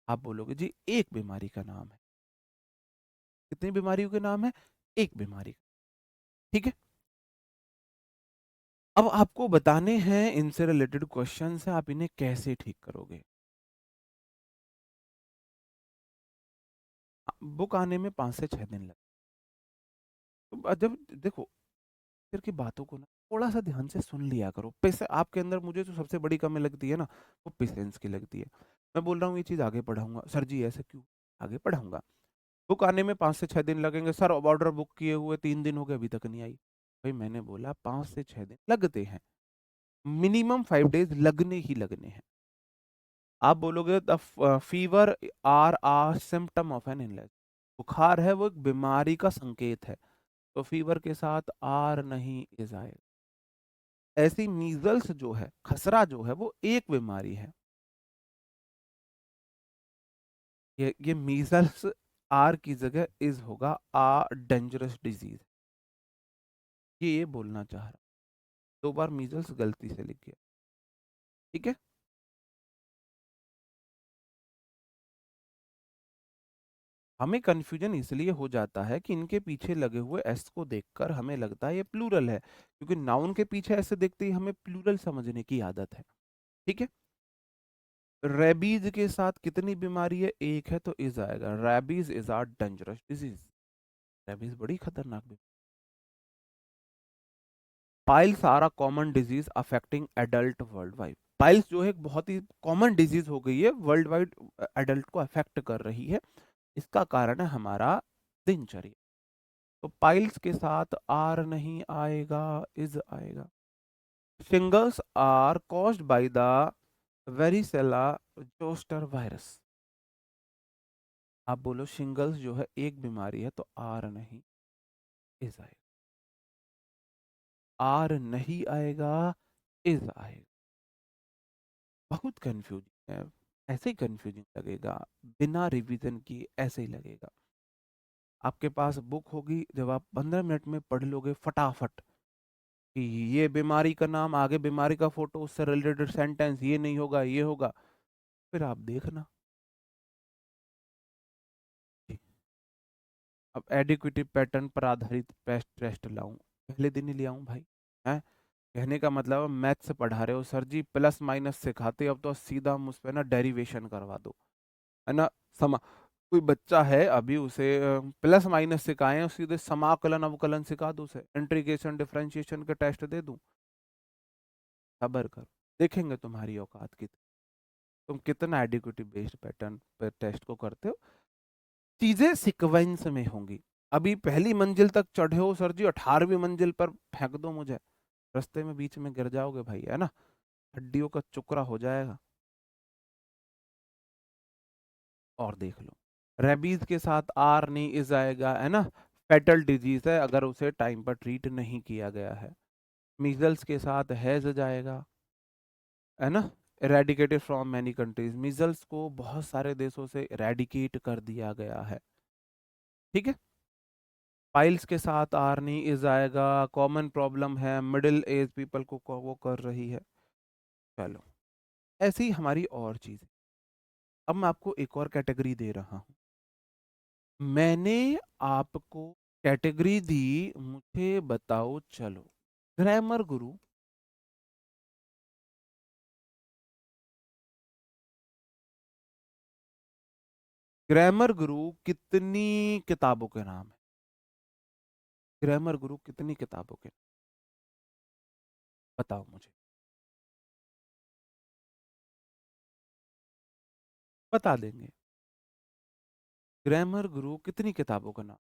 आप बोलोगे? जी एक बीमारी का नाम है। कितनी बीमारियों के नाम है? एक बीमारी। ठीक है। अब आपको बताने हैं इनसे रिलेटेड क्वेश्चंस है, आप इन्हें कैसे ठीक करोगे। बुक आने में 5 से 6 दिन लगे। तो जब देखो, फिर की बातों को ना थोड़ा सा ध्यान से सुन लिया करो। पैसे आपके अंदर, मुझे जो सबसे बड़ी कमी लगती है ना, वो पेशेंस की लगती है। मैं बोल रहा हूँ ये चीज़ आगे पढ़ाऊंगा, सर जी ऐसे क्यों? आगे पढ़ाऊंगा। बुक आने में 5 से 6 दिन लगेंगे सर, ऑर्डर बुक किए हुए 3 दिन हो गए अभी तक नहीं आई। भाई मैंने बोला 5 से 6 दिन लगते हैं, मिनिमम 5 डेज लगने ही लगने हैं। आप बोलोगे the fever are a symptom of an illness, बुखार है वो एक बीमारी का संकेत है, तो फीवर के साथ आर नहीं इज आएगा। ऐसी मीजल्स जो है, खसरा जो है, वो एक बीमारी है। ये मीजल्स आर की जगह इज होगा, आ डेंजरस डिजीज। ये बोलना चाह रहा, 2 बार मीजल्स गलती से लिख गया। ठीक है। हमें कंफ्यूजन इसलिए हो जाता है कि इनके पीछे लगे हुए एस को देखकर हमें लगता है ये प्लूरल है, क्योंकि नाउन के पीछे ऐसे देखते ही हमें प्लूरल समझने की आदत है। ठीक है। रेबीज के साथ कितनी बीमारी है? एक है, तो इज आएगा। Rabies is are dangerous disease. Rabies बड़ी खतरनाक बीमारी। Piles are a common disease affecting adult worldwide. Piles जो है एक बहुत ही कॉमन डिजीज हो गई है, वर्ल्ड वाइड एडल्ट को अफेक्ट कर रही है। इसका कारण है हमारा दिनचर्या। तो पाइल्स के साथ आर नहीं आएगा, इज आएगा। Shingles are caused by the varicella zoster virus. आप बोलो शिंगल्स जो है एक बीमारी है, तो आर नहीं इज आएगा। आर नहीं आएगा, इज आएगा। बहुत कंफ्यूजिंग है। ऐसे ही कंफ्यूजिंग लगेगा, बिना रिवीजन की ऐसे ही लगेगा। आपके पास बुक होगी, जब आप 15 मिनट में पढ़ लोगे फटाफट कि ये बीमारी का नाम, आगे बीमारी का फोटो, उससे रिलेटेड सेंटेंस, ये नहीं होगा ये होगा, फिर आप देखना। जी। अब एडिक्विटी पैटर्न पर आधारित पेस्ट टेस्ट लाऊं, पहले दिन ही ले आऊं भाई? हैं? कहने का मतलब मैथ्स पढ़ा रहे हो सर जी, प्लस माइनस सिखाते, अब तो सीधा मुझ पे ना डेरिवेशन करवा दो, है ना। समा कोई बच्चा है अभी, उसे प्लस माइनस सिखाएं और सीधे समाकलन अवकलन सिखा दो, उसे इंटीग्रेशन डिफरेंशिएशन के टेस्ट दे दूं? सबर करो, देखेंगे तुम्हारी औकात की, तुम कितना एडिक्विटी बेस्ड पैटर्न पे टेस्ट को करते हो। चीजें सीक्वेंस में होंगी। अभी पहली मंजिल तक चढ़े हो सर जी, 18वीं मंजिल पर फेंक दो मुझे, रास्ते में बीच में गिर जाओगे भाई, है ना, हड्डियों का चुकरा हो जाएगा। और देख लो, रेबीज के साथ आर नहीं इज आएगा, है ना, फेटल डिजीज है अगर उसे टाइम पर ट्रीट नहीं किया गया है। मीजल्स के साथ हैज जाएगा, है ना, eradicated from many countries, measles को बहुत सारे देशों से इरेडिकेट कर दिया गया है। ठीक है। पाइल्स के साथ आर नहीं इज आएगा, कॉमन प्रॉब्लम है, मिडिल एज पीपल को वो कर रही है। चलो, ऐसी हमारी और चीज। अब मैं आपको एक और कैटेगरी दे रहा हूं। मैंने आपको कैटेगरी दी, मुझे बताओ चलो, ग्रामर गुरु ग्रामर गुरु कितनी किताबों के नाम है? ग्रामर गुरु कितनी किताबों के, बताओ मुझे, बता देंगे। ग्रामर गुरु कितनी किताबों का नाम?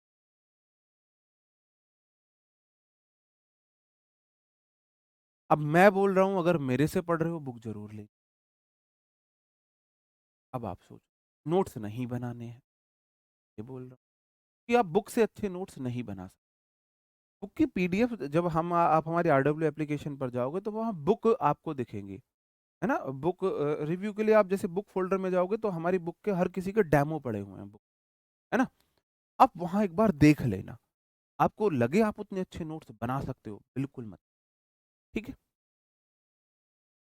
अब मैं बोल रहा हूं, अगर मेरे से पढ़ रहे हो बुक जरूर ले। अब आप सोचो, नोट्स नहीं बनाने हैं, ये बोल रहा हूँ कि आप बुक से अच्छे नोट्स नहीं बना सकते। बुक की पीडीएफ जब हम आप हमारी आरडब्ल्यू एप्लीकेशन पर जाओगे तो वहाँ बुक आपको दिखेंगी, है ना। बुक रिव्यू के लिए आप जैसे बुक फोल्डर में जाओगे तो हमारी बुक के हर किसी के डेमो पड़े हुए हैं बुक, है ना। आप वहाँ एक बार देख लेना, आपको लगे आप उतने अच्छे नोट्स बना सकते हो, बिल्कुल मत। ठीक है।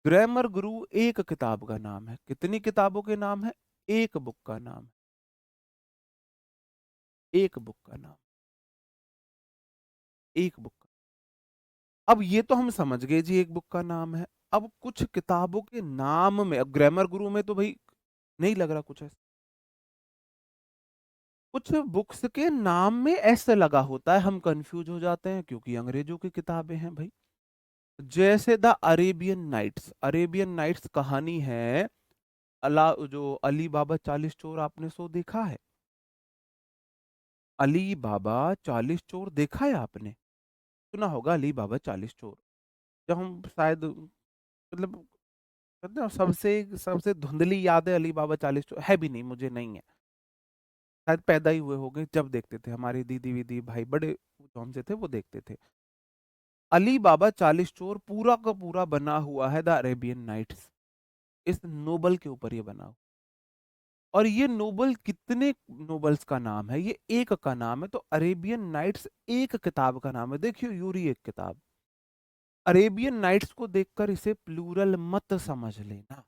ग्रामर गुरु एक किताब का नाम है, कितनी किताबों के नाम है? एक बुक का नाम, एक बुक का नाम, एक बुक का। अब ये तो हम समझ गए जी, एक बुक का नाम है। अब कुछ किताबों के नाम में, अब ग्रामर गुरु में तो भाई नहीं लग रहा कुछ ऐसा। कुछ बुक्स के नाम में ऐसे लगा होता है, हम कंफ्यूज हो जाते हैं क्योंकि अंग्रेजों की किताबें हैं भाई। जैसे the Arabian Nights, Arabian Nights कहानी है, अला जो अली बाबा 40 चोर, आपने सो देखा है? अली बाबा 40 चोर देखा है आपने? सुना होगा अली बाबा 40 चोर। जब हम शायद मतलब कहते हैं सबसे सबसे धुंधली याद है अली बाबा 40 चोर, है भी नहीं, मुझे नहीं है। शायद पैदा ही हुए होंगे जब देखते थे, हमारी दीदी वीदी भाई बड़े जो हमसे थे वो देखते थे। अली बाबा 40 चोर पूरा का पूरा बना हुआ है द अरेबियन नाइट्स, इस नोबल के ऊपर ये बना हुआ। और ये नोबल कितने नोबल्स का नाम है? ये एक का नाम है, तो अरेबियन नाइट्स एक किताब का नाम है। देखियो यूरी एक किताब, अरेबियन नाइट्स को देखकर इसे प्लूरल मत समझ लेना,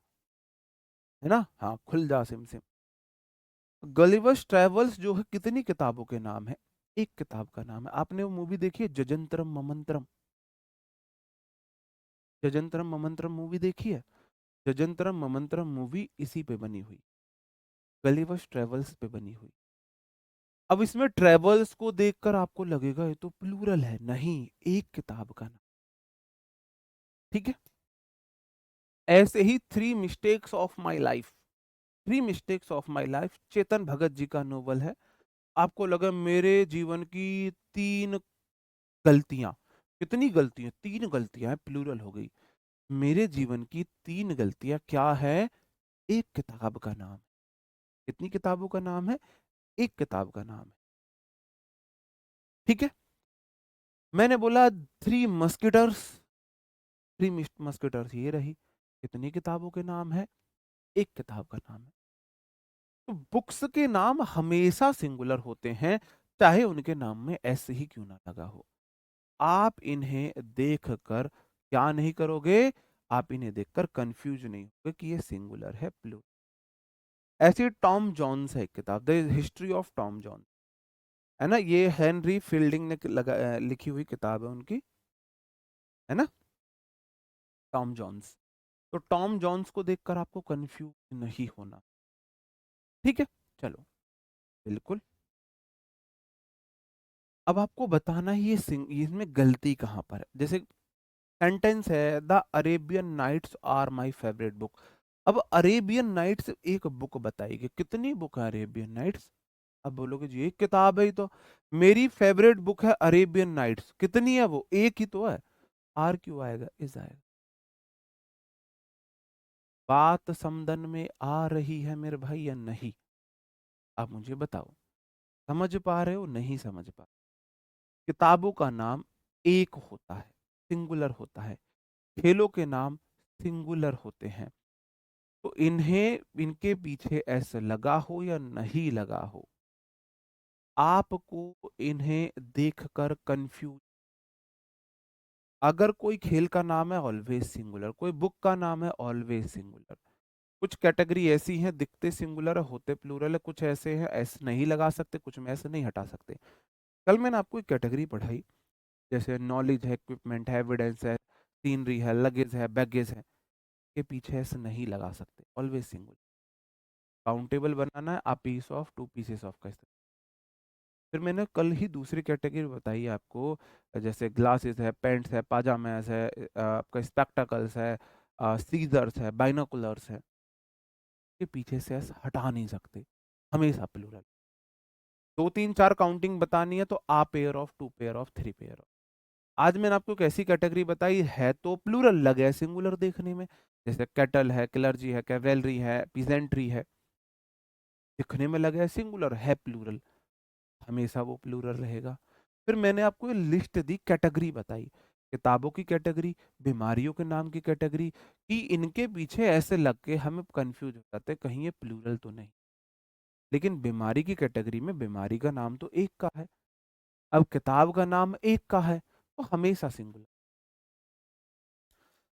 है ना। हाँ, खुल जा सिम सिम। गलिवर्स ट्रेवल्स जो है कितनी किताबों के नाम है? एक किताब का नाम है। आपने वो मूवी देखी है जजंतरम ममंतरम? जजंतरम ममंतरम मूवी देखी है? जजंतरम ममंतरम मूवी इसी पे बनी हुई, गलिवर्स ट्रेवल्स पे बनी हुई। अब इसमें ट्रेवल्स को देखकर आपको लगेगा ये तो प्लूरल है, नहीं, एक किताब का नाम। ठीक है। ऐसे ही three mistakes of my life, three mistakes of my life Chetan Bhagat ji का नोवेल है। आपको लगा मेरे जीवन की तीन गलतियां, कितनी गलतियां? तीन गलतियां हैं, प्लूरल हो गई। मेरे जीवन की तीन गलतियां क्या है? एक किताब का नाम। कितनी किताबों का नाम है? एक किताब का नाम है। ठीक है। मैंने बोला थ्री मस्किटर्स, थ्री मस्किटर्स ये रही, कितनी किताबों के नाम है? एक किताब का नाम है। तो बुक्स के नाम हमेशा सिंगुलर होते हैं, चाहे उनके नाम में ऐसे ही क्यों ना लगा हो। आप इन्हें देखकर क्या नहीं करोगे? आप इन्हें देखकर कंफ्यूज नहीं होगे कि ये सिंगुलर है प्लूरल। ऐसी टॉम जॉन्स है एक किताब, the History of Tom Jones, है ना। ये हेनरी फील्डिंग ने लिखी हुई किताब है उनकी, है ना, टॉम जॉन्स। तो टॉम जॉन्स को देखकर आपको कंफ्यूज नहीं होना। ठीक है। चलो, बिल्कुल। अब आपको बताना ही इसमें गलती कहाँ पर है। जैसे सेंटेंस है the Arabian Nights are my favourite book. अब अरेबियन नाइट्स एक बुक बताइए, कितनी बुक है अरेबियन नाइट्स? अब बोलोगे जी एक किताब है ही तो। मेरी फेवरेट बुक है अरेबियन नाइट्स, कितनी है वो? एक ही तो है। आर क्यों आएगा, इज आएगा। बात समदन में आ रही है मेरे भाई या नहीं? आप मुझे बताओ, समझ पा रहे हो, नहीं समझ पा? किताबों का नाम एक होता है, सिंगुलर होता है। खेलों के नाम सिंगुलर होते हैं। तो इन्हें, इनके पीछे ऐसे लगा हो या नहीं लगा हो, आपको इन्हें देखकर कंफ्यूज। अगर कोई खेल का नाम है ऑलवेज सिंगुलर, कोई बुक का नाम है ऑलवेज सिंगुलर। कुछ कैटेगरी ऐसी हैं दिखते सिंगुलर है होते प्लूरल है, कुछ ऐसे हैं ऐसे नहीं लगा सकते, कुछ में ऐसे नहीं हटा सकते। कल मैंने आपको एक कैटेगरी पढ़ाई, जैसे नॉलेज है, इक्विपमेंट है, एविडेंस है, सीनरी है, लगेज है, बैगेज है, के पीछे ऐसे नहीं लगा सकते, ऑलवेज सिंगुलर। काउंटेबल बनाना है, आप piece of, two pieces of का इस्तेमाल। फिर मैंने कल ही दूसरी कैटेगरी बताई आपको, जैसे ग्लासेस है, पेंट्स है, पाजामास है, आपका स्पेक्टाकल्स है, सीजर्स है, बाइनोकुलर्स है, के पीछे से एस हटा नहीं सकते, हमेशा प्लूरल। दो तीन चार काउंटिंग बतानी है तो a pair of, two pair of, three pair of. आज मैंने आपको एक ऐसी कैटेगरी बताई है तो प्लूरल लगे सिंगुलर देखने में, जैसे कैटल है, क्लर्जी है, कैवेलरी है, पीजेंट्री है, दिखने में लगे सिंगुलर है प्लूरल, हमेशा वो प्लूरल रहेगा। फिर मैंने आपको लिस्ट दी, कैटेगरी बताई, किताबों की कैटेगरी, बीमारियों के नाम की कैटेगरी, कि इनके पीछे ऐसे लग के हमें कंफ्यूज हो जाते हैं कहीं ये प्लूरल तो नहीं। लेकिन बीमारी की कैटेगरी में बीमारी का नाम तो एक का है, अब किताब का नाम एक का है, तो हमेशा सिंगुलर।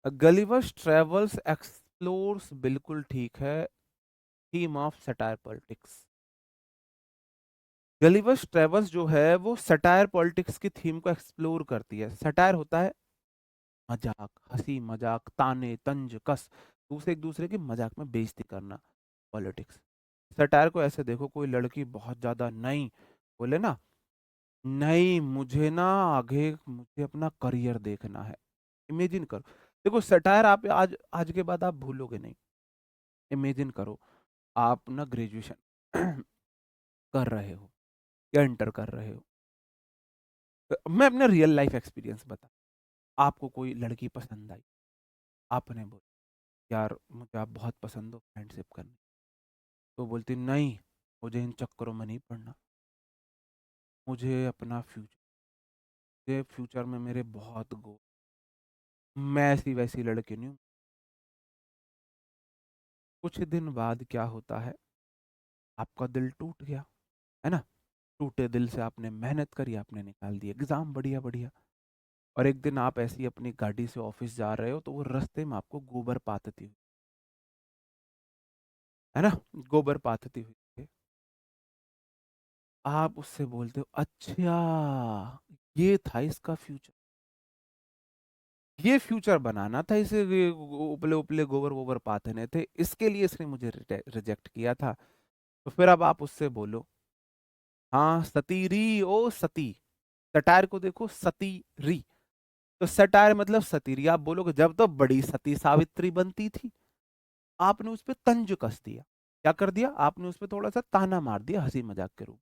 गलिवर्स ट्रेवल्स एक्सप्लोर्स बिल्कुल ठीक है, theme of satire politics. Gulliver's travels जो है वो सटायर पॉलिटिक्स की थीम को एक्सप्लोर करती है। सटायर होता है मजाक, हंसी मजाक, ताने तंज कस, दूसरे एक दूसरे की मजाक में बेइज्जती करना, पॉलिटिक्स। सटायर को ऐसे देखो, कोई लड़की बहुत ज्यादा नहीं बोले ना, नहीं मुझे ना आगे मुझे अपना करियर देखना है, इमेजिन करो। देखो सटायर आप आज आज के बाद आप भूलोगे नहीं। इमेजिन करो आप ना ग्रेजुएशन कर रहे हो या इंटर कर रहे हो, मैं अपना रियल लाइफ एक्सपीरियंस बता, आपको कोई लड़की पसंद आई, आपने बोला यार मुझे आप बहुत पसंद हो, फ्रेंडशिप करनी, तो बोलती नहीं मुझे इन चक्करों में नहीं पड़ना, मुझे अपना फ्यूचर, फ्यूचर में मेरे बहुत गोल, मैं ऐसी वैसी लड़की नहीं हूँ। कुछ दिन बाद क्या होता है, आपका दिल टूट गया, है ना, टूटे दिल से आपने मेहनत करी, आपने निकाल दिया एग्जाम बढ़िया बढ़िया, और एक दिन आप ऐसी अपनी गाड़ी से ऑफिस जा रहे हो तो वो रास्ते में आपको गोबर पाथती हुई, है ना, गोबर पाथती हुई, आप उससे बोलते हो अच्छा ये था इसका फ्यूचर, ये फ्यूचर बनाना था इसे, ये उपले उपले गोबर वोबर पाथने थे, इसके लिए इसने मुझे रिजेक्ट किया था। तो फिर अब आप उससे बोलो हाँ सतीरी ओ सती, सटायर को देखो सतीरी, तो सटायर मतलब सतीरी, आप बोलोगे जब तो बड़ी सती सावित्री बनती थी, आपने उस पर तंज कस दिया, क्या कर दिया आपने उस पर थोड़ा सा ताना मार दिया हंसी मजाक के रूप।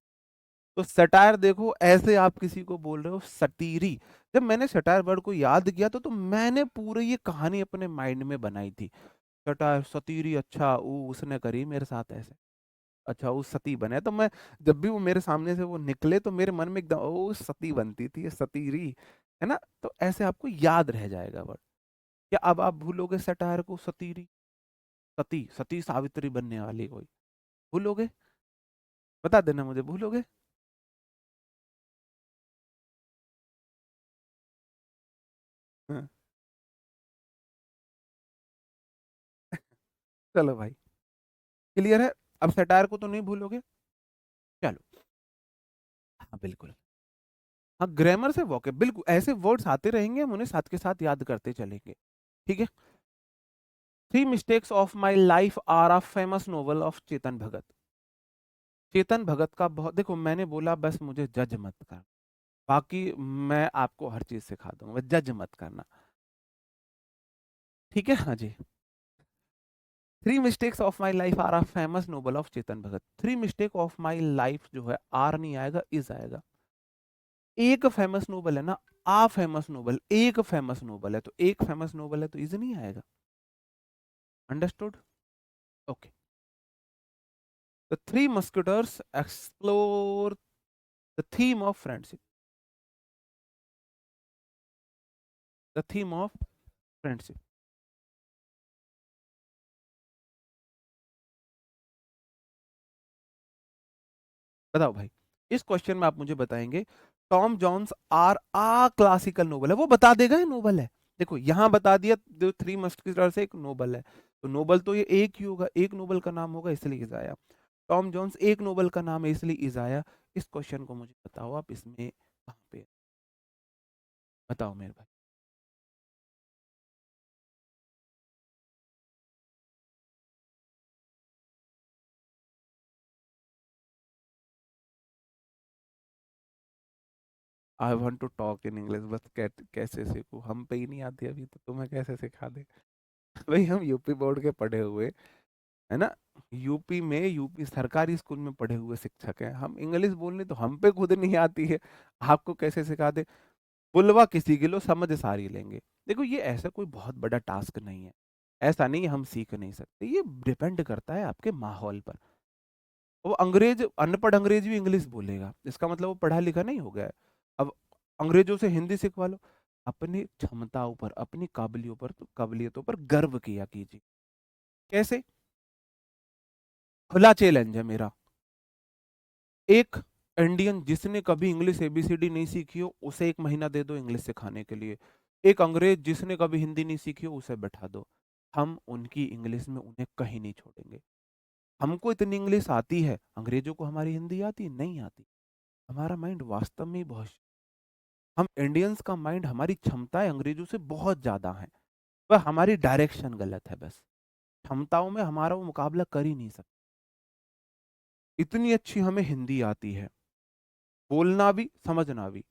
तो सटायर देखो ऐसे आप किसी को बोल रहे हो सतीरी। जब मैंने सटायर वर्ड को याद किया तो मैंने पूरी ये कहानी अपने माइंड में बनाई थी, सटायर सतीरी, अच्छा वो उसने करी मेरे साथ ऐसे, अच्छा वो सती बने, तो मैं जब भी वो मेरे सामने से वो निकले तो मेरे मन में एकदम ओ सती बनती थी ये सतीरी, है ना, तो ऐसे आपको याद रह जाएगा वर्ड। क्या अब आप भूलोगे सटायर को सतीरी, सती सती सावित्री बनने वाली कोई, भूलोगे, बता देना मुझे, भूलोगे। हाँ, चलो भाई, क्लियर है, अब सटायर को तो नहीं भूलोगे। चलो, हाँ बिल्कुल, हाँ ग्रामर से वोके बिल्कुल ऐसे वर्ड्स आते रहेंगे, हम उन्हें साथ के साथ याद करते चलेंगे, ठीक है। Three mistakes of my life are a famous novel of Chetan Bhagat. Chetan Bhagat का बहुत, देखो मैंने बोला बस मुझे जज मत कर, बाकी मैं आपको हर चीज सिखा दूंगा, जज मत करना, ठीक है, हाँ जी। Three mistakes of my life are a famous novel of Chetan Bhagat. Three mistake of my life जो है आर नहीं आएगा, इज आएगा। एक फेमस नोबल है ना, आ फेमस नोबल, एक फेमस नोबल है तो एक फेमस नोबल है तो इज नहीं आएगा, understood, okay. The three musketeers explore the theme of friendship, the theme of friendship, बताओ भाई, इस क्वेश्चन में आप मुझे बताएंगे Tom Jones are a classical novel है, वो बता देगा ये नोबल है, देखो यहां बता दिया, जो थ्री मस्केटर्स एक नोबल है, तो नोबल तो ये एक ही होगा, एक नोबल का नाम होगा इसलिए इज आया, टॉम जॉन्स एक नोबल का नाम है इसलिए इज आया। इस क्वेश्चन को मुझे बताओ आप इसमें कहाँ पे है? बताओ मेरे भाई। I want to talk in English, बस कैसे सीखूं, हम पे ही नहीं आती अभी तो तुम्हें कैसे सिखा दे। भाई हम यूपी बोर्ड के पढ़े हुए, है ना, यूपी में, यूपी सरकारी स्कूल में पढ़े हुए शिक्षक हैं हम, इंग्लिश बोलने तो हम पे खुद नहीं आती है, आपको कैसे सिखा दे। बुलवा किसी के लो समझ सारी लेंगे। देखो ये ऐसा कोई बहुत बड़ा टास्क नहीं है, ऐसा नहीं है हम सीख नहीं सकते, ये डिपेंड करता है आपके माहौल पर। वो अंग्रेज, अनपढ़ अंग्रेज भी इंग्लिश बोलेगा, इसका मतलब वो पढ़ा लिखा नहीं हो गया है। अब अंग्रेजों से हिंदी सिखवा लो। अपनी क्षमताओं पर, अपनी काबिलियतों पर गर्व किया कीजिए। कैसे? खुला चैलेंज है मेरा, एक इंडियन जिसने कभी इंग्लिश एबीसीडी नहीं सीखी हो उसे 1 महीना दे दो इंग्लिश सिखाने के लिए, एक अंग्रेज जिसने कभी हिंदी नहीं सीखी हो उसे बैठा दो, हम उनकी इंग्लिश में उन्हें कहीं नहीं छोड़ेंगे। हमको इतनी इंग्लिश आती है, अंग्रेजों को हमारी हिंदी आती नहीं आती। हमारा माइंड वास्तव में ही बहुत, हम इंडियंस का माइंड, हमारी क्षमताएं अंग्रेजों से बहुत ज्यादा हैं, वह हमारी डायरेक्शन गलत है बस। क्षमताओं में हमारा वो मुकाबला कर ही नहीं सकता। इतनी अच्छी हमें हिंदी आती है, बोलना भी समझना भी।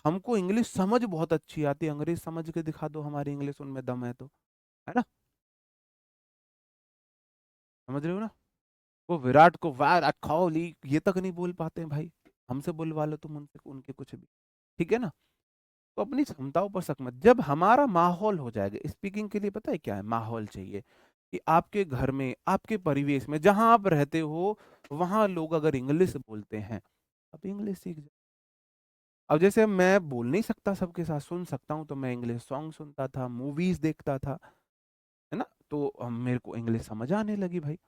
हमको इंग्लिश समझ बहुत अच्छी आती है, अंग्रेज समझ के दिखा दो हमारी इंग्लिश उनमें दम है तो, है ना, समझ रहे हो ना। वो विराट को वार कोहली ये तक नहीं बोल पाते हैं भाई, हमसे बुलवा लो तुम उनसे, उनके कुछ भी, ठीक है ना। तो अपनी क्षमताओं पर शक मत, जब हमारा माहौल हो जाएगा स्पीकिंग के लिए, पता है क्या है, माहौल चाहिए कि आपके घर में, आपके परिवेश में, जहां आप रहते हो, वहां लोग अगर इंग्लिश बोलते हैं, आप इंग्लिश सीख जाओ। अब जैसे मैं बोल नहीं सकता सबके साथ, सुन सकता हूँ, तो मैं इंग्लिश सॉन्ग सुनता था, मूवीज देखता था, है ना, तो मेरे को इंग्लिश समझ आने लगी भाई।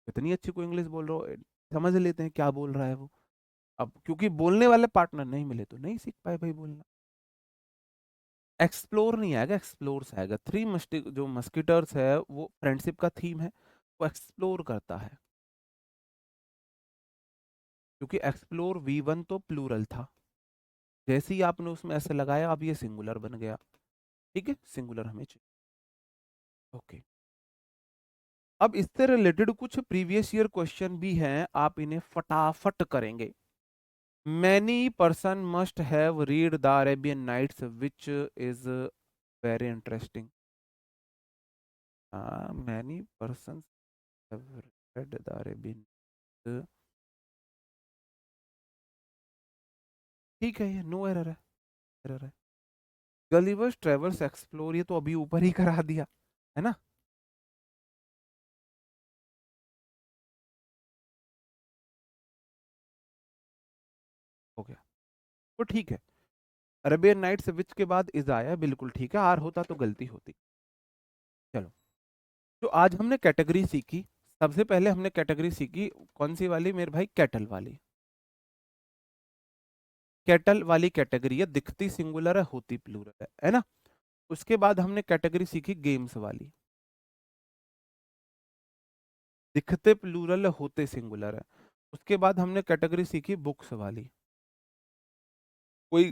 इतनी अच्छी कोई इंग्लिश बोल रहा हो, समझ लेते हैं क्या बोल रहा है वो। अब क्योंकि बोलने वाले पार्टनर नहीं मिले तो नहीं सीख पाए भाई बोलना। एक्सप्लोर नहीं आएगा, एक्सप्लोर्स आएगा। थ्री मस्टिक जो मस्किटर्स है वो फ्रेंडशिप का थीम है, वो एक्सप्लोर करता है, क्योंकि एक्सप्लोर V1 तो प्लूरल था, जैसे ही आपने उसमें ऐसे लगाया अब ये सिंगुलर बन गया, ठीक है, सिंगुलर हमें चाहिए। ओके, अब इससे रिलेटेड कुछ प्रीवियस ईयर क्वेश्चन भी हैं, आप इन्हें फटाफट करेंगे। Many person must have read the Arabian Nights which is very interesting. Many person have read the Arabian, ठीक है, ये नो एरर है, एरर है। गलिवर्स ट्रेवल्स एक्सप्लोर, ये तो अभी ऊपर ही करा दिया, है ना, हो गया, तो ठीक है। अरेबियन नाइट्स विच के बाद इज आया, बिल्कुल ठीक है, आर होता तो गलती होती। चलो, तो आज हमने कैटेगरी सीखी, सबसे पहले हमने कैटेगरी सीखी कौन सी वाली मेरे भाई, कैटल वाली। कैटल वाली कैटेगरी है, दिखती सिंगुलर है, होती प्लूरल है ना। उसके बाद हमने कैटेगरी सीखी गेम्स वाली, दिखते प्लूरल है, होते सिंगुलर है। उसके बाद हमने कैटेगरी सीखी बुक्स वाली, कोई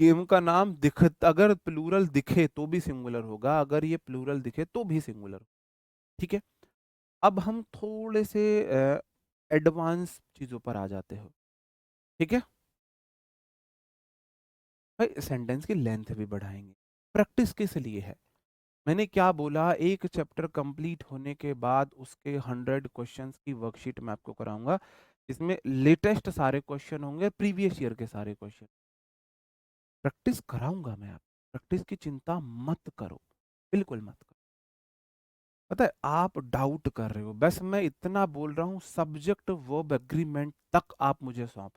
गेम का नाम दिख, अगर प्लूरल दिखे तो भी सिंगुलर होगा, अगर ये प्लूरल दिखे तो भी सिंगुलर, ठीक है। अब हम थोड़े से एडवांस चीजों पर आ जाते हो, ठीक है। भाई सेंटेंस की लेंथ भी बढ़ाएंगे, प्रैक्टिस किस लिए है, मैंने क्या बोला, एक चैप्टर कंप्लीट होने के बाद उसके 100 क्वेश्चंस की वर्कशीट मैं आपको कराऊंगा, इसमें लेटेस्ट सारे क्वेश्चन होंगे, प्रीवियस ईयर के सारे क्वेश्चन, प्रैक्टिस कराऊंगा मैं, आप प्रैक्टिस की चिंता मत करो, बिल्कुल मत करो। पता है आप डाउट कर रहे हो, बस मैं इतना बोल रहा हूँ, सब्जेक्ट वर्ब एग्रीमेंट तक आप मुझे सौंप,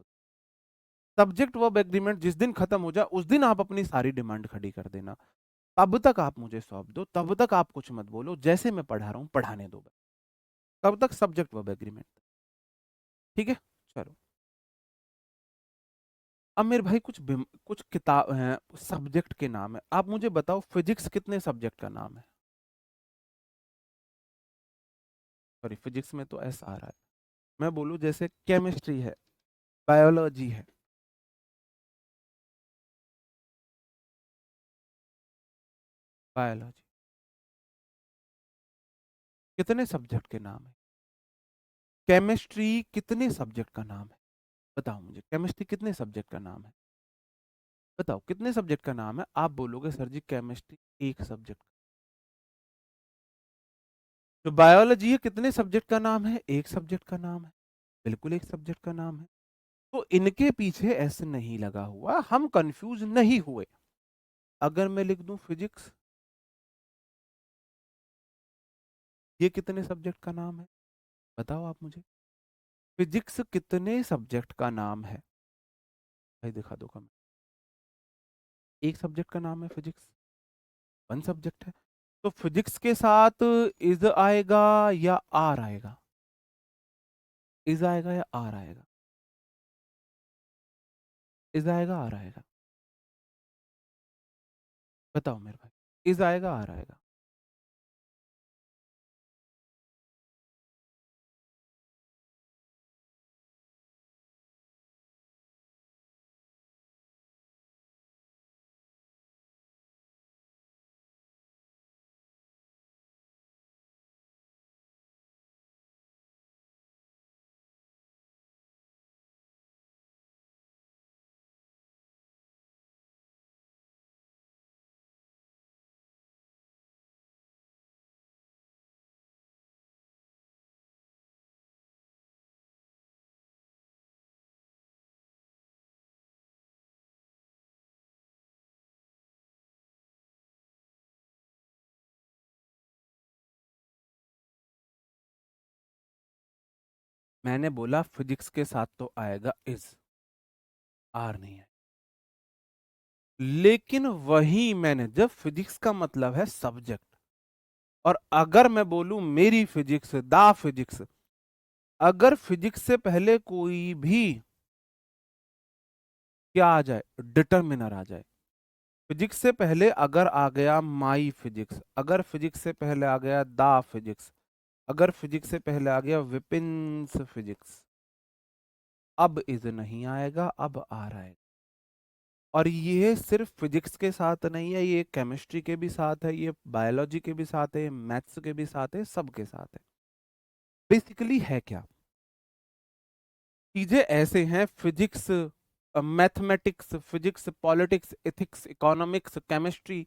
सब्जेक्ट वर्ब एग्रीमेंट जिस दिन खत्म हो जाए उस दिन आप अपनी सारी डिमांड खड़ी कर देना, तब तक आप मुझे सौंप दो, तब तक आप कुछ मत बोलो, जैसे मैं पढ़ा रहा हूँ पढ़ाने दो, तब तक सब्जेक्ट वर्ब एग्रीमेंट, ठीक है। चलो, अब मेरे भाई कुछ किताब हैं, सब्जेक्ट के नाम है, आप मुझे बताओ फिजिक्स कितने सब्जेक्ट का नाम है, सॉरी फिजिक्स में तो ऐसा आ रहा है, मैं बोलूँ जैसे केमिस्ट्री है, बायोलॉजी है, बायोलॉजी कितने सब्जेक्ट के नाम है, केमिस्ट्री कितने सब्जेक्ट का नाम है, बताओ मुझे केमिस्ट्री कितने सब्जेक्ट का नाम है। बताओ कितने सब्जेक्ट का नाम है? आप बोलोगे सर जी केमिस्ट्री एक सब्जेक्ट। तो बायोलॉजी है, कितने सब्जेक्ट का नाम है? एक सब्जेक्ट का नाम है। बिल्कुल एक सब्जेक्ट का नाम है। तो इनके पीछे एस नहीं लगा हुआ, हम कंफ्यूज नहीं हुए। अगर मैं लिख दूं फिजिक्स, ये कितने सब्जेक्ट का नाम है? बताओ आप मुझे, फिजिक्स कितने सब्जेक्ट का नाम है? भाई दिखा दो कमेंट। एक सब्जेक्ट का नाम है फिजिक्स, वन सब्जेक्ट है। तो फिजिक्स के साथ इज आएगा या आर आएगा? इज आएगा या आर आएगा? इज आएगा आर आएगा? बताओ मेरे भाई, इज आएगा आर आएगा? मैंने बोला फिजिक्स के साथ तो आएगा इज, आर नहीं है। लेकिन वही मैंने, जब फिजिक्स का मतलब है सब्जेक्ट, और अगर मैं बोलूं मेरी फिजिक्स, दा फिजिक्स, अगर फिजिक्स से पहले कोई भी क्या आ जाए, डिटर्मिनर आ जाए, फिजिक्स से पहले अगर आ गया माई फिजिक्स, अगर फिजिक्स से पहले आ गया दा फिजिक्स, अगर फिजिक्स से पहले आ गया विपिन्स फिजिक्स, अब इज नहीं आएगा, अब आ रहा है। और ये सिर्फ फिजिक्स के साथ नहीं है, ये केमिस्ट्री के भी साथ है, ये बायोलॉजी के भी साथ है, मैथ्स के भी साथ है, सबके साथ है। बेसिकली है क्या, चीजें ऐसे हैं, physics, mathematics, physics, politics, ethics, economics, chemistry,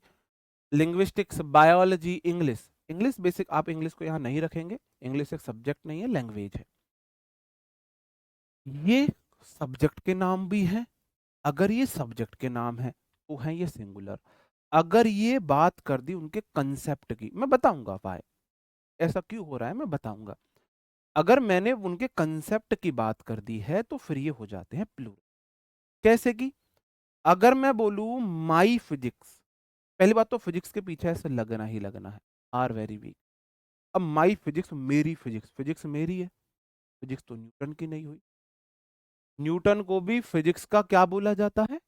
linguistics, biology, English. English basic, आप इंग्लिश को यहाँ नहीं रखेंगे, इंग्लिश एक सब्जेक्ट नहीं है, लैंग्वेज है। ये सब्जेक्ट के नाम भी हैं। अगर ये सब्जेक्ट के नाम है तो है ये सिंगुलर। अगर ये बात कर दी उनके कंसेप्ट की, मैं बताऊंगा भाई ऐसा क्यों हो रहा है, मैं बताऊंगा। अगर मैंने उनके कंसेप्ट की बात कर दी है तो फिर ये हो जाते हैं प्लूरल। कैसे कि, अगर मैं बोलूं माई फिजिक्स, पहली बात तो फिजिक्स के पीछे ऐसे लगना ही लगना है, आर वेरी वीक। अब माई फिजिक्स, मेरी फिजिक्स, फिजिक्स मेरी है, फिजिक्स तो न्यूटन की नहीं हुई। न्यूटन को भी फिजिक्स का क्या बोला जाता है?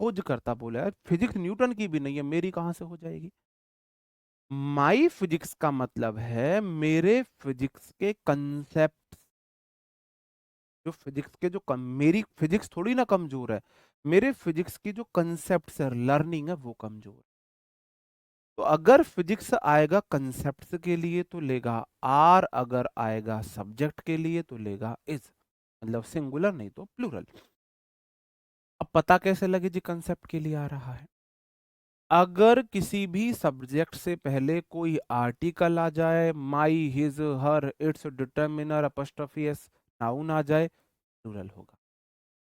खोज करता बोला है। फिजिक्स न्यूटन की भी नहीं है, मेरी कहां से हो जाएगी? माई फिजिक्स का मतलब है मेरे फिजिक्स के कंसेप्ट, जो फिजिक्स के मेरी फिजिक्स थोड़ी ना कमजोर है, मेरे फिजिक्स की जो कंसेप्ट है, लर्निंग है, वो कमजोर है। तो अगर फिजिक्स आएगा कंसेप्ट्स के लिए तो लेगा आर, अगर आएगा सब्जेक्ट के लिए तो लेगा इज, मतलब सिंगुलर नहीं तो प्लूरल। अब पता कैसे लगे जी कंसेप्ट के लिए आ रहा है? अगर किसी भी सब्जेक्ट से पहले कोई आर्टिकल आ जाए, my, his, her, its, determiner, apostrophe s, noun आ जाए, प्लूरल होगा।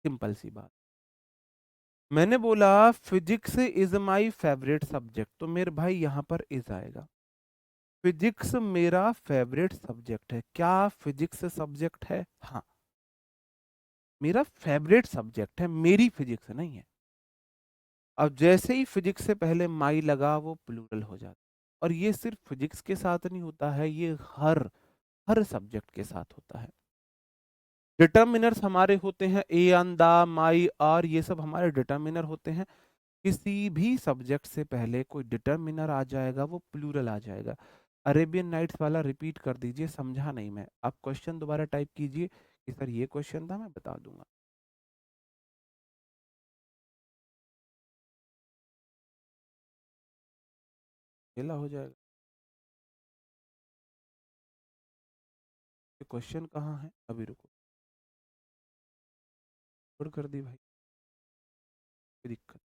सिंपल सी बात। मैंने बोला physics is my favourite subject, तो मेरे भाई यहां पर इज आएगा। फिजिक्स मेरा फेवरेट सब्जेक्ट है, क्या फिजिक्स सब्जेक्ट है? हाँ, मेरा फेवरेट सब्जेक्ट है, मेरी फिजिक्स नहीं है। अब जैसे ही फिजिक्स से पहले माई लगा वो प्लूरल हो जाता। और ये सिर्फ फिजिक्स के साथ नहीं होता है, ये हर हर सब्जेक्ट के साथ होता है। डिटर्मिनर्स हमारे होते हैं ए, अन, दा, माई, आर, ये सब हमारे डिटर्मिनर होते हैं। किसी भी सब्जेक्ट से पहले कोई डिटर्मिनर आ जाएगा वो प्लूरल आ जाएगा। अरेबियन नाइट्स वाला रिपीट कर दीजिए, समझा नहीं मैं, आप क्वेश्चन दोबारा टाइप कीजिए कि सर ये क्वेश्चन था, मैं बता दूंगा। अकेला हो जाएगा। ये क्वेश्चन कहाँ है, अभी रुको, पुट कर दी भाई। कोई दिक्कत।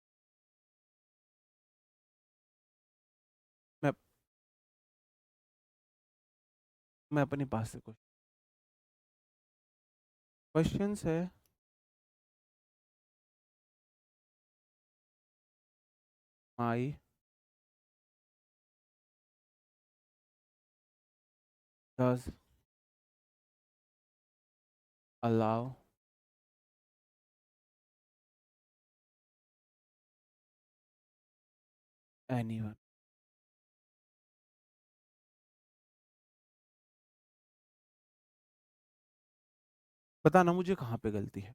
मैं मैं अपने पास से कुछ क्वेश्चंस है। My does allow anyone. बताना मुझे कहाँ पे गलती है।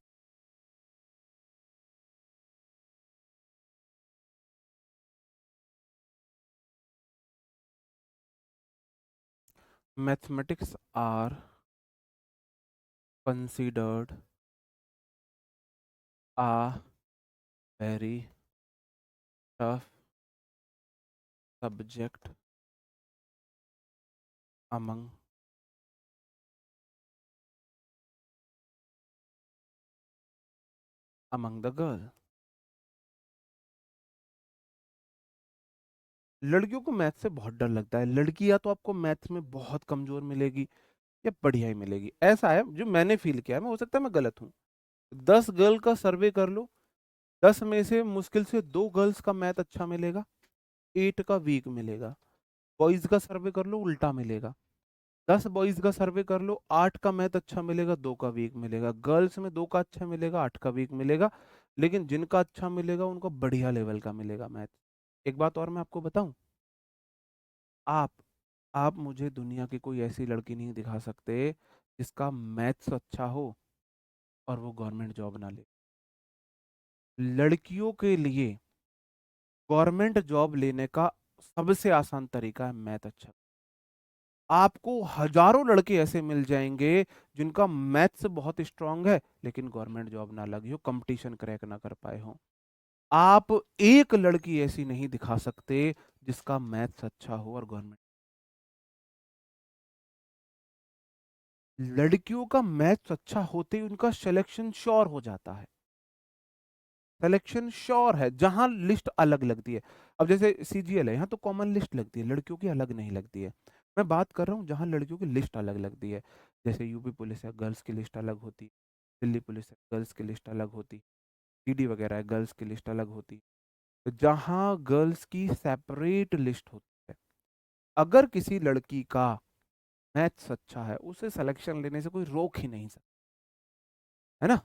Mathematics are considered a very tough subject among among the girl. लड़कियों को मैथ से बहुत डर लगता है। लड़की या तो आपको मैथ में बहुत कमजोर मिलेगी या बढ़िया ही मिलेगी। ऐसा है जो मैंने फील किया है, मैं हो सकता है मैं गलत हूँ। 10 गर्ल का सर्वे कर लो, 10 में से मुश्किल से 2 गर्ल्स का मैथ अच्छा मिलेगा, 8 का वीक मिलेगा। बॉयज का सर्वे कर लो, उल्टा मिलेगा। 10 बॉयज का सर्वे कर लो, 8 का मैथ अच्छा मिलेगा, 2 का वीक मिलेगा। गर्ल्स में 2 का अच्छा मिलेगा, 8 का वीक मिलेगा। लेकिन जिनका अच्छा मिलेगा उनको बढ़िया लेवल का मिलेगा मैथ। एक बात और मैं आपको बताऊं, आप आप मुझे दुनिया की कोई ऐसी लड़की नहीं दिखा सकते जिसका मैथ्स अच्छा हो और वो गवर्नमेंट जॉब ना ले। लड़कियों के लिए गवर्नमेंट जॉब लेने का सबसे आसान तरीका है मैथ अच्छा। आपको हजारों लड़के ऐसे मिल जाएंगे जिनका मैथ्स बहुत स्ट्रांग है लेकिन गवर्नमेंट जॉब ना लगी हो, कंपटीशन क्रैक ना कर पाए हो। आप एक लड़की ऐसी नहीं दिखा सकते जिसका मैथ्स अच्छा हो और गवर्नमेंट। लड़कियों का मैथ्स अच्छा होते ही उनका सिलेक्शन श्योर हो जाता है। सिलेक्शन श्योर है जहां लिस्ट अलग लगती है। अब जैसे सीजीएल है, यहाँ तो कॉमन लिस्ट लगती है, लड़कियों की अलग नहीं लगती है। मैं बात कर रहा हूँ जहां लड़कियों की लिस्ट अलग लगती है। जैसे यूपी पुलिस है, गर्ल्स की लिस्ट अलग होती है। दिल्ली पुलिस है, गर्ल्स की लिस्ट अलग होती। ईडी वगैरह है, गर्ल्स की लिस्ट अलग होती। तो जहां गर्ल्स की सेपरेट लिस्ट होती है, अगर किसी लड़की का मैथ्स अच्छा है उसे सिलेक्शन लेने से कोई रोक ही नहीं सकता, है ना।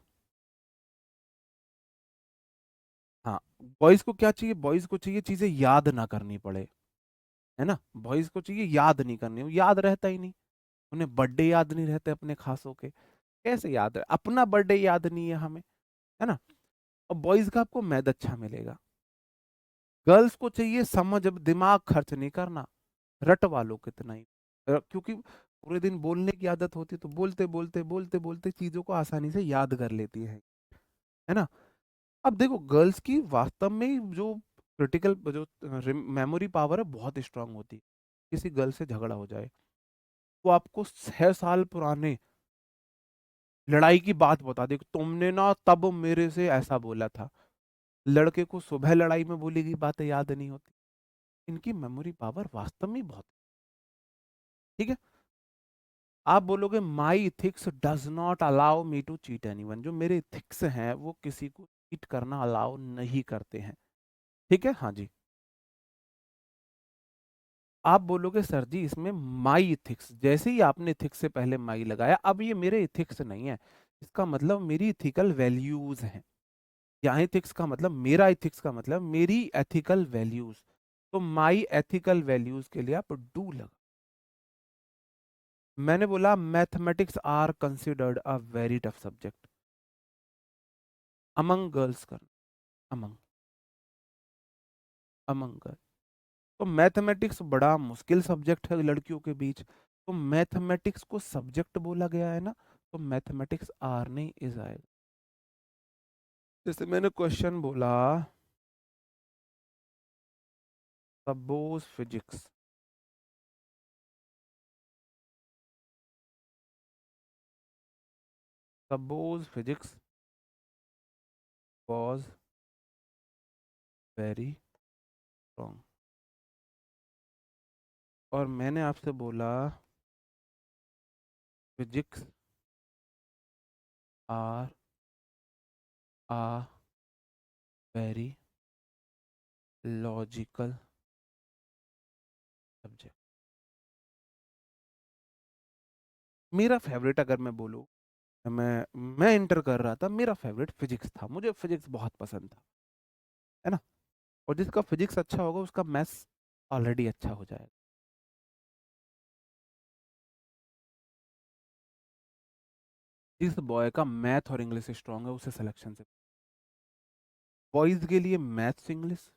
हाँ, बॉयज को क्या चाहिए, बॉयज को चाहिए चीजें याद ना करनी पड़े, है ना। बॉयज को चाहिए याद नहीं करनी, वो याद रहता ही नहीं। उन्हें बर्थडे याद नहीं रहते अपने खासों के, कैसे याद है, अपना बर्थडे याद नहीं है हमें, है ना। और बॉयज का आपको मैथ अच्छा मिलेगा। गर्ल्स को चाहिए समझ, अब दिमाग खर्च नहीं करना, रट वालो कितना ही। क्योंकि पूरे दिन बोलने की आदत होती है तो बोलते बोलते बोलते बोलते चीजों को आसानी से याद कर लेती है ना। अब देखो गर्ल्स की वास्तव में ही जो क्रिटिकल जो मेमोरी पावर है बहुत स्ट्रांग होती है। किसी गर्ल से झगड़ा हो जाए, वो आपको 6 साल पुराने लड़ाई की बात बता दे, तुमने ना तब मेरे से ऐसा बोला था। लड़के को सुबह लड़ाई में बोली गई बातें याद नहीं होती। इनकी मेमोरी पावर वास्तव में बहुत। ठीक है। आप बोलोगे my ethics does not allow me to cheat anyone, जो मेरे इथिक्स हैं वो किसी को चीट करना अलाउ नहीं करते हैं। ठीक है, हाँ जी। आप बोलोगे सर जी इसमें माई इथिक्स, जैसे ही आपने इथिक्स से पहले माई लगाया, अब ये मेरे इथिक्स नहीं है, इसका मतलब मेरी इथिकल वैल्यूज हैं। यहाँ इथिक्स का मतलब, मेरा इथिक्स का मतलब मेरी एथिकल वैल्यूज। तो माई एथिकल वैल्यूज के लिए आप डू लगा। मैंने बोला mathematics are considered a very tough subject among girls कर, अमंग अमंग गर्ल। तो मैथमेटिक्स बड़ा मुश्किल सब्जेक्ट है लड़कियों के बीच, तो मैथमेटिक्स को सब्जेक्ट बोला गया है ना, तो मैथमेटिक्स आर नहीं इज आएगा। जैसे मैंने क्वेश्चन बोला, suppose physics, suppose physics was very strong. और मैंने आपसे बोला physics are a very logical subject. मेरा फेवरेट अगर मैं बोलूँ, मैं इंटर कर रहा था, मेरा फेवरेट फिजिक्स था, मुझे फिजिक्स बहुत पसंद था, है ना। और जिसका फिजिक्स अच्छा होगा उसका मैथ्स ऑलरेडी अच्छा हो जाएगा। जिस बॉय का मैथ और इंग्लिश स्ट्रांग है उसे सिलेक्शन से, बॉयज के लिए मैथ्स इंग्लिश,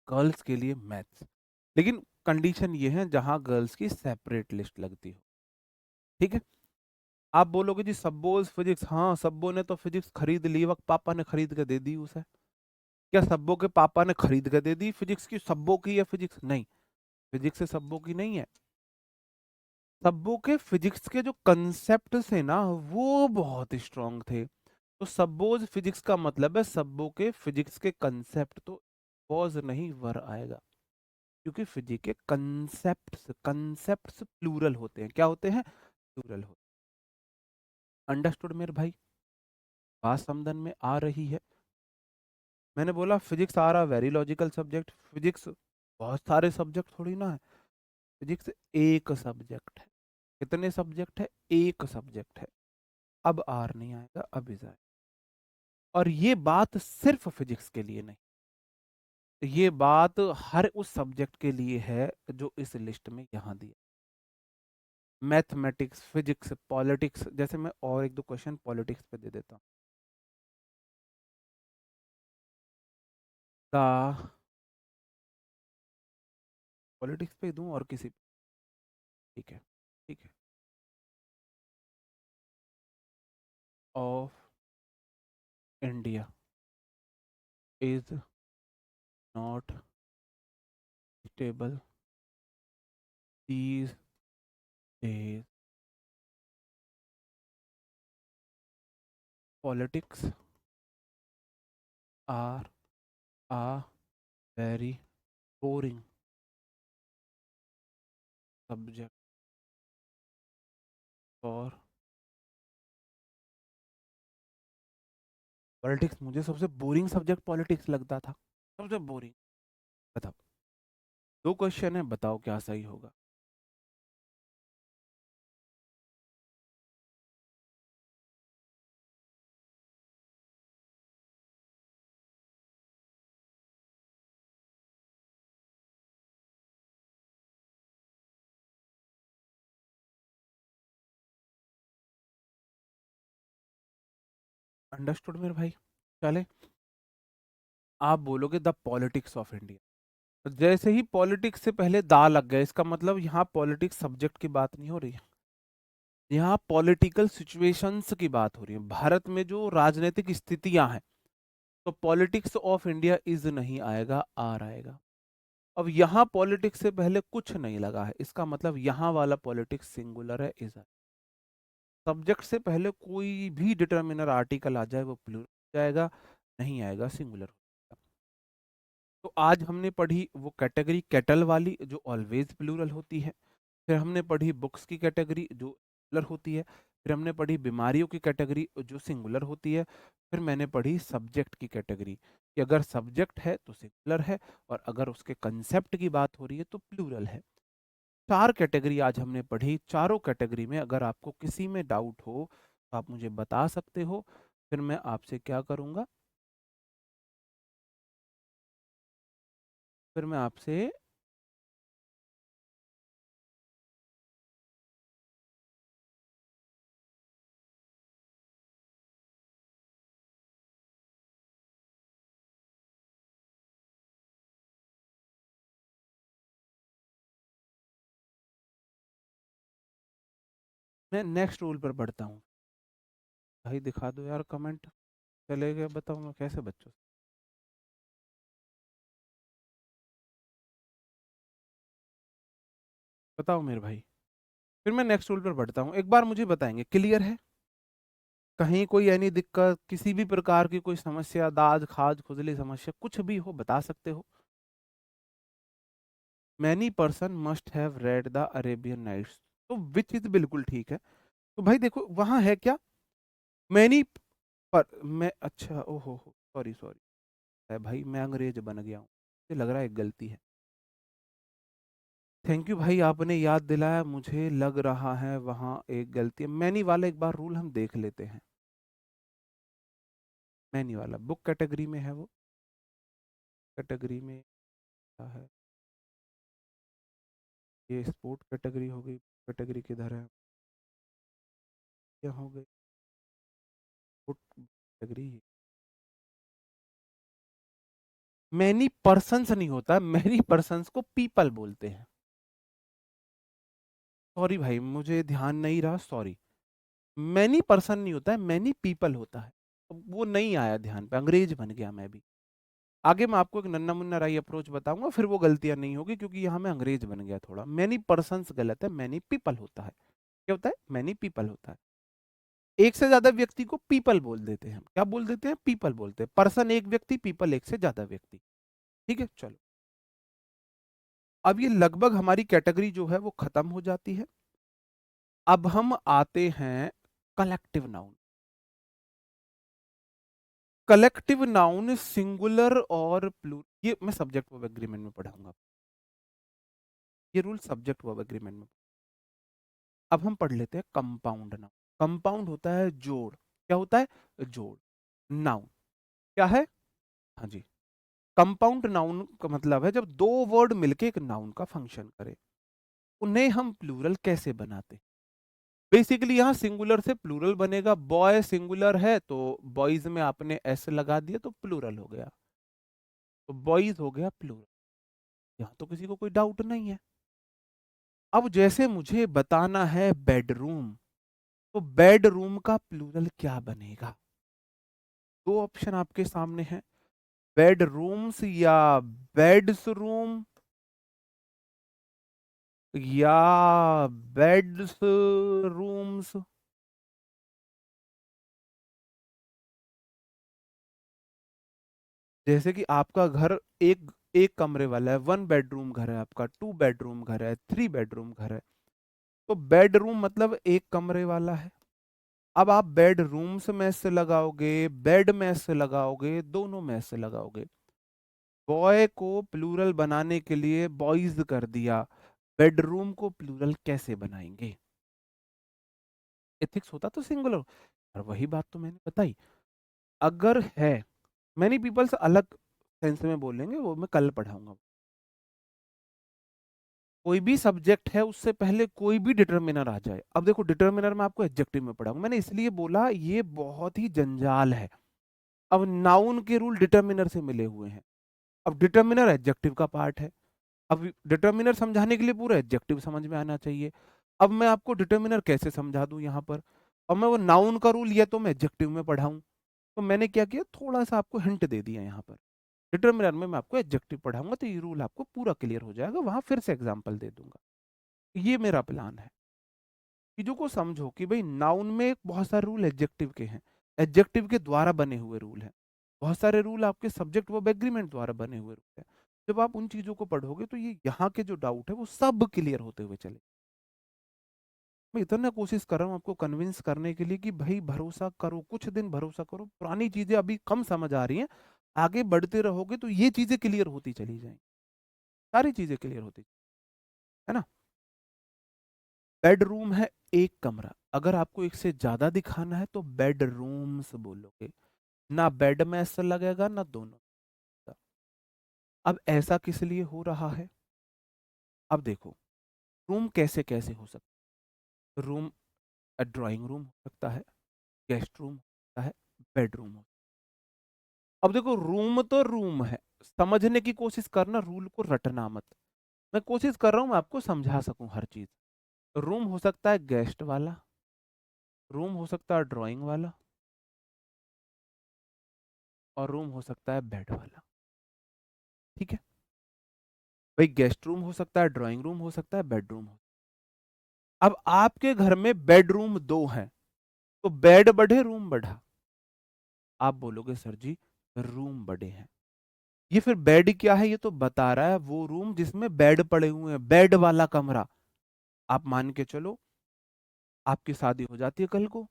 गर्ल्स के लिए मैथ्स। लेकिन कंडीशन ये है जहां गर्ल्स की सेपरेट लिस्ट लगती हो, ठीक है। आप बोलोगे जी सब्बोज फिजिक्स, हाँ सब्बो ने तो फिजिक्स खरीद ली, वक्त पापा ने खरीद के दे दी उसे। क्या सब्बो के पापा ने खरीद के दे दी फिजिक्स की, सब्बो की है फिजिक्स? नहीं, फिजिक्स से सब्बो की नहीं है। सब्बो के फिजिक्स के जो कंसेप्ट थे ना वो बहुत स्ट्रांग थे। तो सब्बोज फिजिक्स का मतलब है सब्बो के फिजिक्स के कंसेप्ट, तो वॉज नहीं वर आएगा, क्योंकि फिजिक्स के कंसेप्ट्स, कंसेप्ट्स प्लूरल होते हैं। क्या होते हैं? प्लूरल होते हैं। अंडरस्टूड मेरे भाई? बात समझन में आ रही है? मैंने बोला फिजिक्स आ रहा वेरी लॉजिकल सब्जेक्ट। फिजिक्स बहुत सारे सब्जेक्ट थोड़ी ना है, फिजिक्स एक सब्जेक्ट है। कितने सब्जेक्ट है? एक सब्जेक्ट है। अब आर नहीं आएगा, अब इज आएगा। और ये बात सिर्फ फिजिक्स के लिए नहीं, ये बात हर उस सब्जेक्ट के लिए है जो इस लिस्ट में यहां दिया। मैथमेटिक्स, फिजिक्स, पॉलिटिक्स, जैसे मैं और एक दो क्वेश्चन पॉलिटिक्स पे दे देता हूँ। पॉलिटिक्स पे दूं और किसी पे? ठीक है, ठीक है। Of India is not stable these days, politics are a very boring subject for, politics मुझे सबसे बोरिंग सब्जेक्ट पॉलिटिक्स लगता था, सबसे बोरिंग। बताओ, दो क्वेश्चन है, बताओ क्या सही होगा। अंडरस्टूड मेरे भाई? चले, आप बोलोगे द पॉलिटिक्स ऑफ इंडिया, जैसे ही पॉलिटिक्स से पहले दा लग गया, इसका मतलब यहाँ पॉलिटिक्स सब्जेक्ट की बात नहीं हो रही है, यहाँ पॉलिटिकल सिचुएशंस की बात हो रही है, भारत में जो राजनीतिक स्थितियां हैं। तो पॉलिटिक्स ऑफ इंडिया इज नहीं आएगा, आर आएगा। अब यहाँ पॉलिटिक्स से पहले कुछ नहीं लगा है, इसका मतलब यहाँ वाला पॉलिटिक्स सिंगुलर है, इज। सब्जेक्ट से पहले कोई भी डिटर्मिनर आर्टिकल आ जाए वो प्लूरल जाएगा, नहीं आएगा सिंगुलर। तो आज हमने पढ़ी वो कैटेगरी कैटल वाली जो ऑलवेज प्लूरल होती है। फिर हमने पढ़ी बुक्स की कैटेगरी जो सिंगुलर होती है। फिर हमने पढ़ी बीमारियों की कैटेगरी जो सिंगुलर होती है। फिर मैंने पढ़ी सब्जेक्ट की कैटेगरी कि अगर सब्जेक्ट है तो सिंगुलर है, और अगर उसके कंसेप्ट की बात हो रही है तो प्लूरल है। चार कैटेगरी आज हमने पढ़ी। चारों कैटेगरी में अगर आपको किसी में डाउट हो तो आप मुझे बता सकते हो, फिर मैं आपसे क्या करूँगा, फिर मैं आपसे मैं नेक्स्ट रूल पर बढ़ता हूँ। भाई दिखा दो यार कमेंट, चले गए, बताओ मैं कैसे बच्चों से बताओ मेरे भाई। फिर मैं नेक्स्ट रूल पर बढ़ता हूँ, एक बार मुझे बताएंगे, क्लियर है? कहीं कोई यानी दिक्कत, किसी भी प्रकार की कोई समस्या, दाद खाज खुजली समस्या कुछ भी हो बता सकते हो। Many person must have read the Arabian Nights, तो विच इज बिल्कुल ठीक है। तो भाई देखो वहां है क्या, मैनी पर मैं, अच्छा ओहो सॉरी सॉरी, है भाई मैं अंग्रेज बन गया हूँ, मुझे लग रहा है एक गलती है। थैंक यू भाई आपने याद दिलाया, मुझे लग रहा है वहाँ एक गलती है। मैनी वाला एक बार रूल हम देख लेते हैं। मैनी वाला बुक कैटेगरी में है वो, कैटेगरी में क्या है, ये स्पोर्ट कैटेगरी हो गई, कैटेगरी किधर है, क्या हो गई स्पोर्ट कैटेगरी। मैनी पर्सन्स नहीं होता, मैनी पर्सन्स को पीपल बोलते हैं। सॉरी भाई मुझे ध्यान नहीं रहा, सॉरी। मैनी पर्सन नहीं होता है, मैनी पीपल होता है। अब वो नहीं आया ध्यान पे, अंग्रेज बन गया मैं भी। आगे मैं आपको एक नन्ना मुन्ना राई अप्रोच बताऊंगा, फिर वो गलतियां नहीं होगी, क्योंकि यहाँ मैं अंग्रेज बन गया थोड़ा। मैनी पर्सन्स गलत है, मैनी पीपल होता है। क्या होता है, मैनी पीपल होता है। एक से ज्यादा व्यक्ति को पीपल बोल देते हैं, क्या बोल देते हैं, पीपल बोलते हैं। पर्सन एक व्यक्ति, पीपल एक से ज्यादा व्यक्ति। ठीक है चलो, अब ये लगभग हमारी कैटेगरी जो है वो खत्म हो जाती है। अब हम आते हैं collective noun. Collective noun singular और प्लूरल, ये मैं सब्जेक्ट वर्ब एग्रीमेंट में पढ़ाऊंगा, ये रूल सब्जेक्ट वर्ब एग्रीमेंट में। अब हम पढ़ लेते हैं कंपाउंड नाउन। कंपाउंड होता है जोड़, क्या होता है, जोड़। नाउन क्या है, हाँ जी, कंपाउंड नाउन का मतलब है जब दो वर्ड मिलके एक नाउन का फंक्शन करे। उन्हें हम प्लूरल कैसे बनाते, बेसिकली यहाँ सिंगुलर से प्लूरल बनेगा। बॉय सिंगुलर है तो बॉयज में आपने एस लगा दिया तो प्लूरल हो गया, तो बॉयज हो गया प्लूरल। यहाँ तो किसी को कोई डाउट नहीं है। अब जैसे मुझे बताना है बेडरूम, तो बेडरूम का प्लूरल क्या बनेगा। दो ऑप्शन आपके सामने हैं, बेडरूम्स या बेड्स रूम या बेड्स रूम्स। जैसे कि आपका घर एक एक कमरे वाला है, 1 बेडरूम घर है आपका, 2 बेडरूम घर है, 3 बेडरूम घर है, तो बेडरूम मतलब एक कमरे वाला है। अब आप बेडरूम्स में से लगाओगे, बेड में से लगाओगे, दोनों में से लगाओगे। बॉय को प्लूरल बनाने के लिए बॉयज कर दिया, बेडरूम को प्लूरल कैसे बनाएंगे। एथिक्स होता तो सिंगुलर, और वही बात तो मैंने बताई। अगर है, मैनी पीपल्स अलग सेंस में बोलेंगे, वो मैं कल पढ़ाऊंगा। कोई भी सब्जेक्ट है उससे पहले कोई भी डिटर्मिनर आ जाए। अब देखो डिटर्मिनर में आपको एडजेक्टिव में पढ़ाऊंगा, मैंने इसलिए बोला ये बहुत ही जंजाल है। अब नाउन के रूल डिटर्मिनर से मिले हुए हैं, अब डिटर्मिनर एडजेक्टिव का पार्ट है। अब डिटर्मिनर समझाने के लिए पूरा एडजेक्टिव समझ में आना चाहिए। अब मैं आपको डिटर्मिनर कैसे समझा दूं यहाँ पर, अब मैं वो नाउन का रूल या तो मैं एडजेक्टिव में पढ़ाऊं, तो मैंने क्या किया, थोड़ा सा आपको हिंट दे दिया यहाँ पर। डिटर्मिनर में मैं आपको एडजेक्टिव पढ़ाऊंगा तो ये रूल आपको पूरा क्लियर हो जाएगा, वहां फिर से एग्जाम्पल दे दूंगा। ये मेरा प्लान है। चीजों को समझो कि भाई नाउन में बहुत सारे रूल एडजेक्टिव के हैं, एडजेक्टिव के द्वारा बने हुए रूल हैं। बहुत सारे रूल आपके सब्जेक्ट वर्ब एग्रीमेंट द्वारा बने हुए रूल हैं। जब आप उन चीजों को पढ़ोगे तो ये यहाँ के जो डाउट है वो सब क्लियर होते हुए चले। मैं इतना कोशिश कर रहा हूँ आपको कन्विंस करने के लिए कि भाई भरोसा करो, कुछ दिन भरोसा करो, पुरानी चीजें अभी कम समझ आ रही हैं, आगे बढ़ते रहोगे तो ये चीजें क्लियर होती चली जाएंगी, सारी चीजें क्लियर होती, है ना। बेडरूम है एक कमरा, अगर आपको एक से ज्यादा दिखाना है तो बेडरूम्स बोलोगे, ना बेड में ऐसा लगेगा ना दोनों का। अब ऐसा किस लिए हो रहा है, अब देखो रूम कैसे कैसे हो सकता है। रूम, ड्राइंग रूम हो सकता है, गेस्ट रूम हो सकता है, बेडरूम हो। अब देखो रूम तो रूम है, समझने की कोशिश करना, रूल को रटना मत। मैं कोशिश कर रहा हूं मैं आपको समझा सकूं हर चीज। रूम हो सकता है गेस्ट वाला, रूम हो सकता है ड्राइंग वाला, और रूम हो सकता है बेड वाला। ठीक है भाई, गेस्ट रूम हो सकता है, ड्राइंग रूम हो सकता है, बेडरूम हो। अब आपके घर में बेडरूम दो हैं, तो बेड बढ़े रूम बढ़ा। आप बोलोगे सर जी रूम बड़े हैं। ये फिर बेड क्या है, ये तो बता रहा है वो रूम जिसमें बेड पड़े हुए हैं, बेड वाला कमरा। आप मान के चलो आपकी शादी हो जाती है कल को,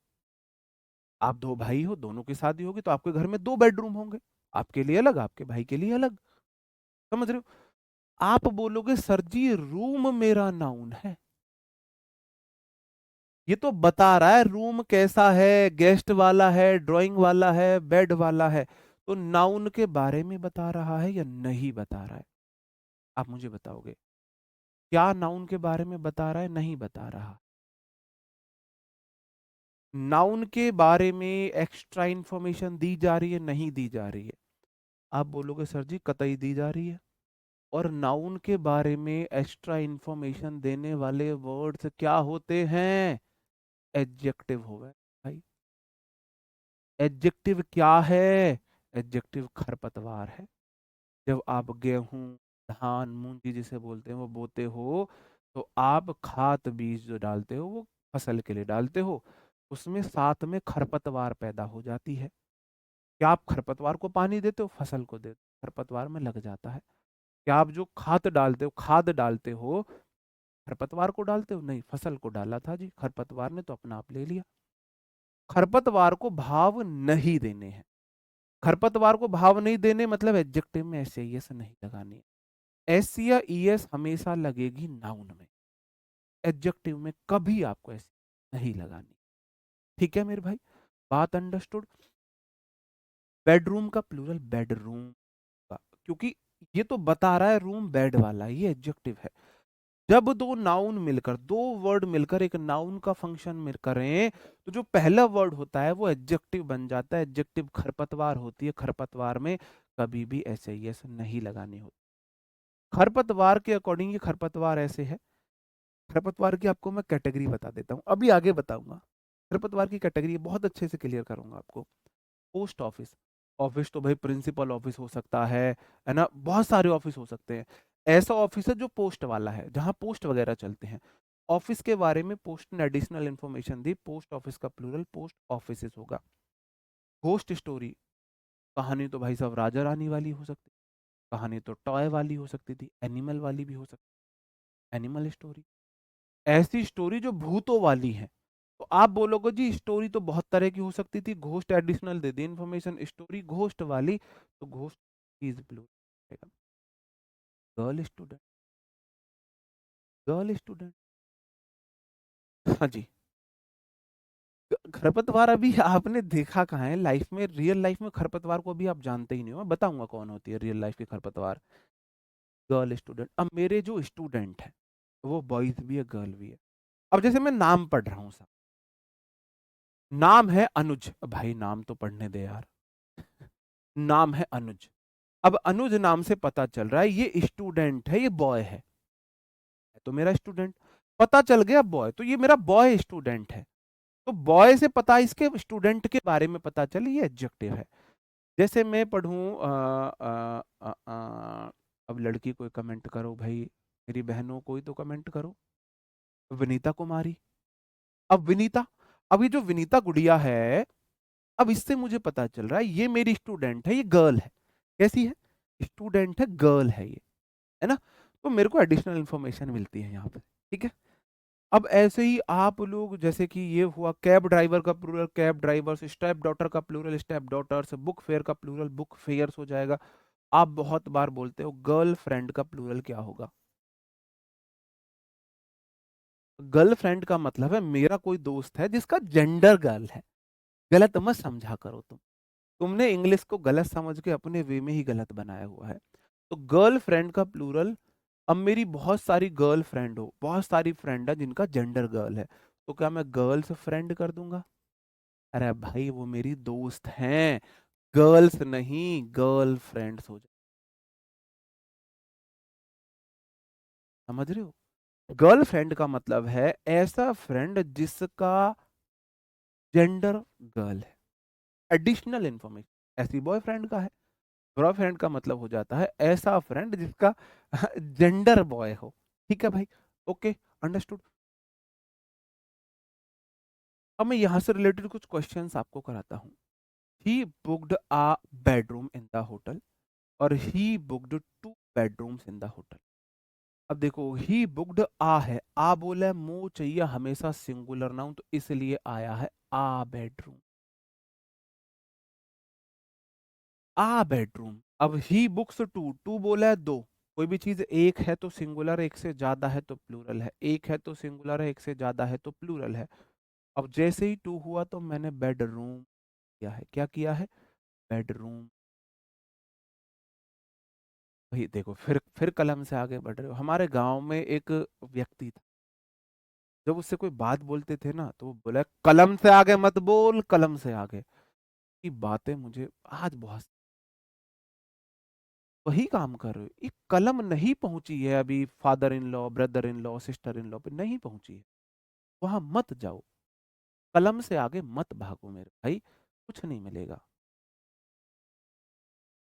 आप दो भाई हो, दोनों की शादी होगी, तो आपके घर में दो बेडरूम होंगे, आपके लिए अलग, आपके भाई के लिए अलग। समझ रहे हो? आप बोलोगे सर जी रूम मेरा नाउन है। ये तो बता रहा है रूम कैसा है, गेस्ट वाला है, ड्राइंग वाला है, बेड वाला है। तो नाउन के बारे में बता रहा है या नहीं बता रहा है? आप मुझे बताओगे क्या नाउन के बारे में बता रहा है, नहीं बता रहा? नाउन के बारे में एक्स्ट्रा इंफॉर्मेशन दी जा रही है, नहीं दी जा रही है? आप बोलोगे सर जी कतई दी जा रही है। और नाउन के बारे में एक्स्ट्रा इंफॉर्मेशन देने वाले वर्ड्स क्या होते हैं? एडजेक्टिव हो गए भाई। एडजेक्टिव क्या है? एडजेक्टिव खरपतवार है। जब आप गेहूं, धान, मूंजी जिसे बोलते हैं वो बोते हो, तो आप खाद बीज जो डालते हो वो फसल के लिए डालते हो, उसमें साथ में खरपतवार पैदा हो जाती है। क्या आप खरपतवार को पानी देते हो? फसल को देते हो, खरपतवार में लग जाता है। क्या आप जो खाद डालते हो खरपतवार को डालते हो? नहीं, फसल को डाला था जी, खरपतवार ने तो अपना आप ले लिया। खरपतवार को भाव नहीं देने हैं। खरपतवार को भाव नहीं देने मतलब एडजेक्टिव में एस या एस नहीं लगानी है। एस या ईएस हमेशा लगेगी नाउन में, एडजेक्टिव में कभी आपको ऐसी नहीं लगानी। ठीक है मेरे भाई, बात अंडरस्टूड? बेडरूम का प्लूरल बेडरूम का, क्योंकि ये तो बता रहा है रूम बेड वाला, ये एडजेक्टिव है। जब दो नाउन मिलकर, दो वर्ड मिलकर एक नाउन का फंक्शन मिल करें, तो जो पहला वर्ड होता है वो एडजेक्टिव बन जाता है। एडजेक्टिव खरपतवार होती है, खरपतवार में कभी भी ऐसे ही ऐसे नहीं लगानी होती। खरपतवार के अकॉर्डिंग ये खरपतवार ऐसे है। खरपतवार की आपको मैं कैटेगरी बता देता हूँ, अभी आगे बताऊंगा। खरपतवार की कैटेगरी बहुत अच्छे से क्लियर करूंगा आपको। पोस्ट ऑफिस, ऑफिस तो भाई प्रिंसिपल ऑफिस हो सकता है ना, बहुत सारे ऑफिस हो सकते हैं। ऐसा ऑफिस है जो पोस्ट वाला है, जहां पोस्ट वगैरह चलते हैं। ऑफिस के बारे में पोस्ट ने एडिशनल इंफॉर्मेशन दी, पोस्ट ऑफिस का प्लूरल पोस्ट ऑफिसेस होगा। घोस्ट स्टोरी, कहानी तो भाई साहब राजा रानी वाली हो सकती, कहानी तो टॉय वाली हो सकती थी, एनिमल वाली भी हो सकती, एनिमल स्टोरी। ऐसी स्टोरी जो भूतों वाली है, तो आप बोलोगे जी स्टोरी तो बहुत तरह की हो सकती थी, घोस्ट एडिशनल दे दी इंफॉर्मेशन, स्टोरी घोस्ट वाली, तो ghost is blue. Girl student, girl student, हाँ जी। खरपतवार अभी आपने देखा कहाँ है लाइफ में, रियल लाइफ में खरपतवार को अभी आप जानते ही नहीं हो। मैं बताऊंगा कौन होती है रियल लाइफ की खरपतवार। Girl student. अब मेरे जो स्टूडेंट है वो बॉयज भी है, गर्ल भी है। अब जैसे मैं नाम पढ़ रहा हूँ, नाम है अनुज, भाई नाम तो पढ़ने दे यार। नाम है अनुज। अब अनुज नाम से पता चल रहा है ये स्टूडेंट है, ये बॉय है, तो मेरा स्टूडेंट। पता चल गया बॉय, तो ये मेरा बॉय स्टूडेंट है। तो बॉय से पता, इसके स्टूडेंट के बारे में पता चले, ये एडजेक्टिव है। जैसे मैं पढ़ूं अब लड़की कोई कमेंट करो भाई, मेरी बहनों कोई तो कमेंट करो। विनीता कुमारी। अब विनीता, अब ये जो विनीता गुड़िया है, अब इससे मुझे पता चल रहा है ये मेरी स्टूडेंट है, ये गर्ल है। कैसी है? स्टूडेंट है, गर्ल है ये, है ना? तो मेरे को एडिशनल इंफॉर्मेशन मिलती है यहाँ पे। ठीक है। अब ऐसे ही आप लोग, जैसे कि ये हुआ कैब ड्राइवर का plural cab drivers, step daughter का plural step daughters, book fair का प्लूरल बुक फेयर्स हो जाएगा। आप बहुत बार बोलते हो गर्लफ्रेंड का प्लूरल क्या होगा? गर्लफ्रेंड का मतलब है मेरा कोई दोस्त है जिसका जेंडर गर्ल है। गलत मत समझा करो तुमने इंग्लिश को गलत समझ के अपने वे में ही गलत बनाया हुआ है। तो गर्लफ्रेंड का प्लूरल, अब मेरी बहुत सारी गर्ल फ्रेंड हो, बहुत सारी फ्रेंड है जिनका जेंडर गर्ल है, तो क्या मैं गर्ल्स फ्रेंड कर दूंगा? अरे भाई वो मेरी दोस्त हैं, गर्ल्स नहीं, गर्ल फ्रेंड्स हो जाए। समझ रहे हो? गर्लफ्रेंड का मतलब है ऐसा फ्रेंड जिसका जेंडर गर्ल है। एडिशनल इंफॉर्मेशन ऐसी बॉयफ्रेंड का है। बॉयफ्रेंड का मतलब हो जाता है ऐसा फ्रेंड जिसका जेंडर बॉय हो। ठीक है भाई, ओके, अंडरस्टूड। अब मैं यहाँ से रिलेटेड कुछ क्वेश्चंस आपको कराता हूँ। He booked a bedroom in the hotel और he booked 2 bedrooms in the hotel. अब देखो ही बुक्ड आ है, आ बोला है, मो चाहिए हमेशा सिंगुलर नाउन, तो इसलिए आया है आ बेडरूम। आ बेडरूम। अब ही बुक्स टू, टू बोला है दो, कोई भी चीज एक है तो सिंगुलर, एक से ज्यादा है तो प्लूरल है, एक है तो सिंगुलर है, एक से ज्यादा है तो प्लूरल है। अब जैसे ही टू हुआ तो मैंने बेडरूम किया है, क्या किया है, बेडरूम। वही देखो, फिर कलम से आगे बढ़ रहे हो। हमारे गांव में एक व्यक्ति था, जब उससे कोई बात बोलते थे ना तो वो बोला कलम से आगे मत बोल, कलम से आगे की बातें मुझे आज बहुत। वही काम कर रहे हो, एक कलम नहीं पहुंची है अभी father in law, brother in law, sister in law पे नहीं पहुंची है, वहां मत जाओ, कलम से आगे मत भागो मेरे भाई, कुछ नहीं मिलेगा,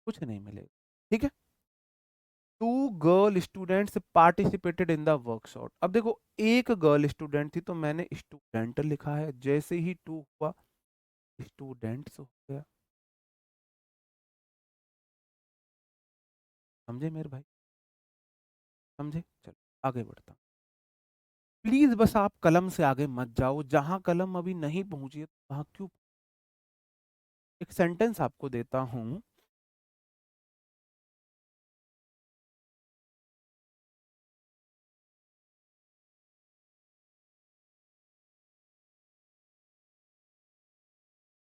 कुछ नहीं मिलेगा। ठीक है। Two girl students participated in the workshop. अब देखो एक गर्ल स्टूडेंट थी तो मैंने स्टूडेंट लिखा है, जैसे ही टू हुआ स्टूडेंट्स हो गया। समझे मेरे भाई, समझे। चलो आगे बढ़ता हूँ। प्लीज बस आप कलम से आगे मत जाओ, जहां कलम अभी नहीं पहुंची है वहां क्यों। एक सेंटेंस आपको देता हूं।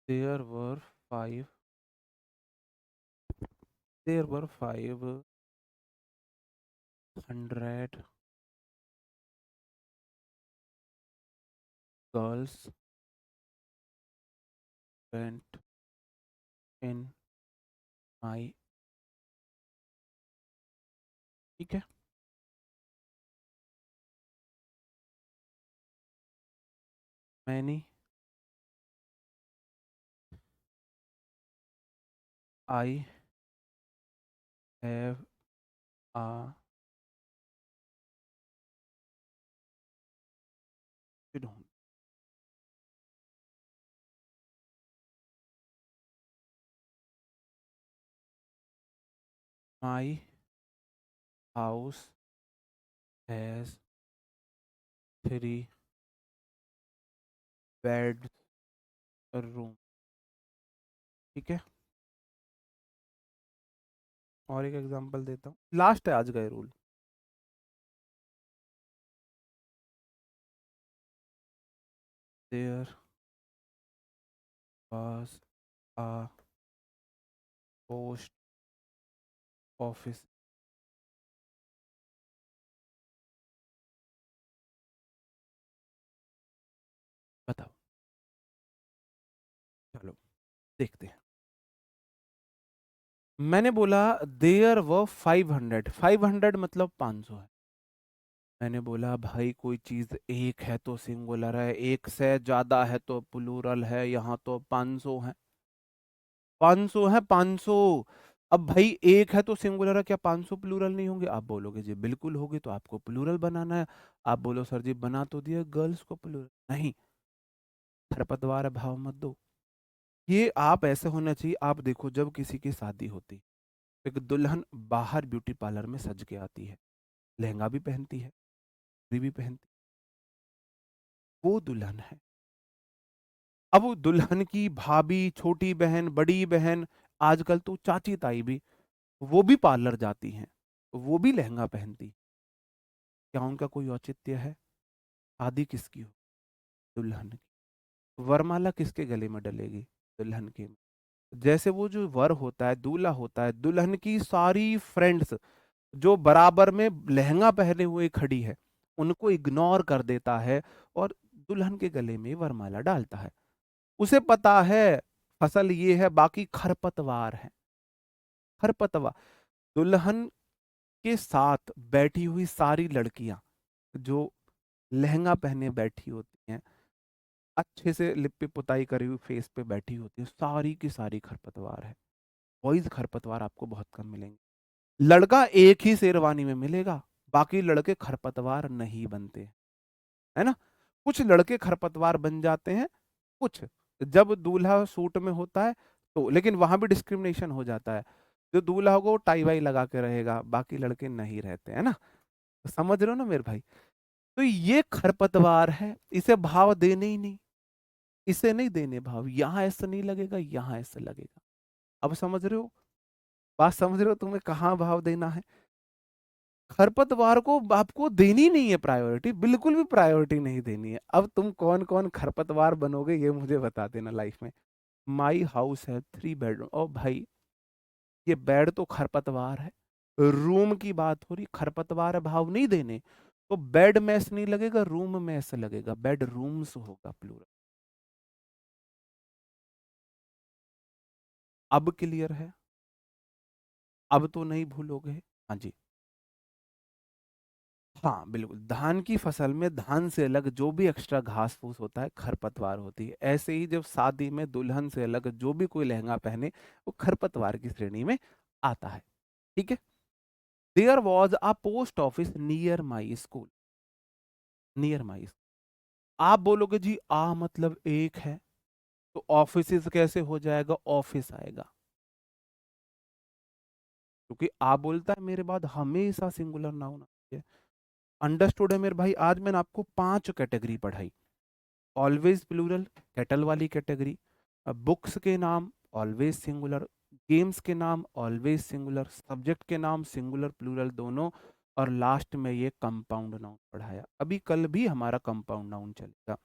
There were five there were 500 girls went in my. ठीक है। Many I have a student. My house has 3 bed room. ठीक है। और एक एग्जांपल देता हूँ, लास्ट है आज का ये rule. There was a post office. बताओ। चलो देखते हैं। मैंने बोला देयर व 500, 500 मतलब 500 है। मैंने बोला भाई कोई चीज एक है तो सिंगुलर है, एक से ज्यादा है तो प्लूरल है, यहाँ तो 500 है, 500 है, 500। अब भाई एक है तो सिंगुलर है, क्या 500 प्लूरल नहीं होंगे? आप बोलोगे जी बिल्कुल होगी, तो आपको प्लूरल बनाना है। आप बोलो सर जी बना तो दिया गर्ल्स को प्लूरल, नहीं, खरपतवार है भाव मत दो। ये आप ऐसे होना चाहिए, आप देखो जब किसी की शादी होती, एक दुल्हन बाहर ब्यूटी पार्लर में सज के आती है, लहंगा भी पहनती है, चूड़ी भी पहनती, वो दुल्हन है। अब वो दुल्हन की भाभी, छोटी बहन, बड़ी बहन, आजकल तो चाची ताई भी, वो भी पार्लर जाती हैं, वो भी लहंगा पहनती। क्या उनका कोई औचित्य है? शादी किसकी हो? दुल्हन की। वरमाला किसके गले में डलेगी? दुल्हन के। जैसे वो जो वर होता है, दूल्हा होता है, दुल्हन की सारी फ्रेंड्स जो बराबर में लहंगा पहने हुए खड़ी है, उनको इग्नोर कर देता है और दुल्हन के गले में वरमाला डालता है। उसे पता है फसल ये है, बाकी खरपतवार है, खरपतवार। दुल्हन के साथ बैठी हुई सारी लड़कियां जो लहंगा पहने बैठी होती हैं, अच्छे से लिपि पुताई करी हुई फेस पे बैठी होती है, सारी की सारी खरपतवार है। बॉयज खरपतवार आपको बहुत कम मिलेंगे। लड़का एक ही शेरवानी में मिलेगा, बाकी लड़के खरपतवार नहीं बनते, है ना। कुछ लड़के खरपतवार बन जाते हैं, कुछ, जब दूल्हा सूट में होता है तो, लेकिन वहां भी डिस्क्रिमिनेशन हो जाता है। जो दूल्हा होगा वो टाई वाई लगा के रहेगा, बाकी लड़के नहीं रहते, है ना। तो समझ रहे हो ना मेरे भाई। तो ये खरपतवार है, इसे भाव देने ही नहीं, इसे नहीं देने भाव, यहाँ ऐसे नहीं लगेगा, यहाँ ऐसे लगेगा। अब समझ रहे हो, बात समझ रहे हो, तुम्हें कहाँ भाव देना है। खरपतवार को आपको देनी नहीं है प्रायोरिटी, बिल्कुल भी प्रायोरिटी नहीं देनी है। अब तुम कौन कौन खरपतवार बनोगे ये मुझे बता देना लाइफ में। माई हाउस है 3 बेडरूम, ओ भाई ये बेड तो खरपतवार है। रूम की बात हो रही, खरपतवार भाव नहीं देने, तो बेड मैस नहीं लगेगा, रूम मैस लगेगा, बेड रूम्स होगा प्लूरल। अब क्लियर है, अब तो नहीं भूलोगे। हाँ जी। हाँ बिल्कुल, धान की फसल में धान से अलग जो भी एक्स्ट्रा घास फूस होता है खरपतवार होती है। ऐसे ही जब शादी में दुल्हन से अलग जो भी कोई लहंगा पहने वो खरपतवार की श्रेणी में आता है। ठीक है। There was a post office near my school, near my. आप बोलोगे जी आ मतलब एक है, तो ऑफिस कैसे हो जाएगा, ऑफिस आएगा, क्योंकि आ बोलता है मेरे बाद हमेशा सिंगुलर नाउन है। अंडरस्टूड है मेरे भाई। आज मैंने आपको 5 कैटेगरी पढ़ाई। ऑलवेज प्लूरल, कैटल वाली कैटेगरी। बुक्स के नाम ऑलवेज सिंगुलर, गेम्स के नाम ऑलवेज सिंगुलर, सब्जेक्ट के नाम सिंगुलर प्लूरल दोनों, और लास्ट में ये कंपाउंड नाउन पढ़ाया। अभी कल भी हमारा कंपाउंड नाउन चलेगा।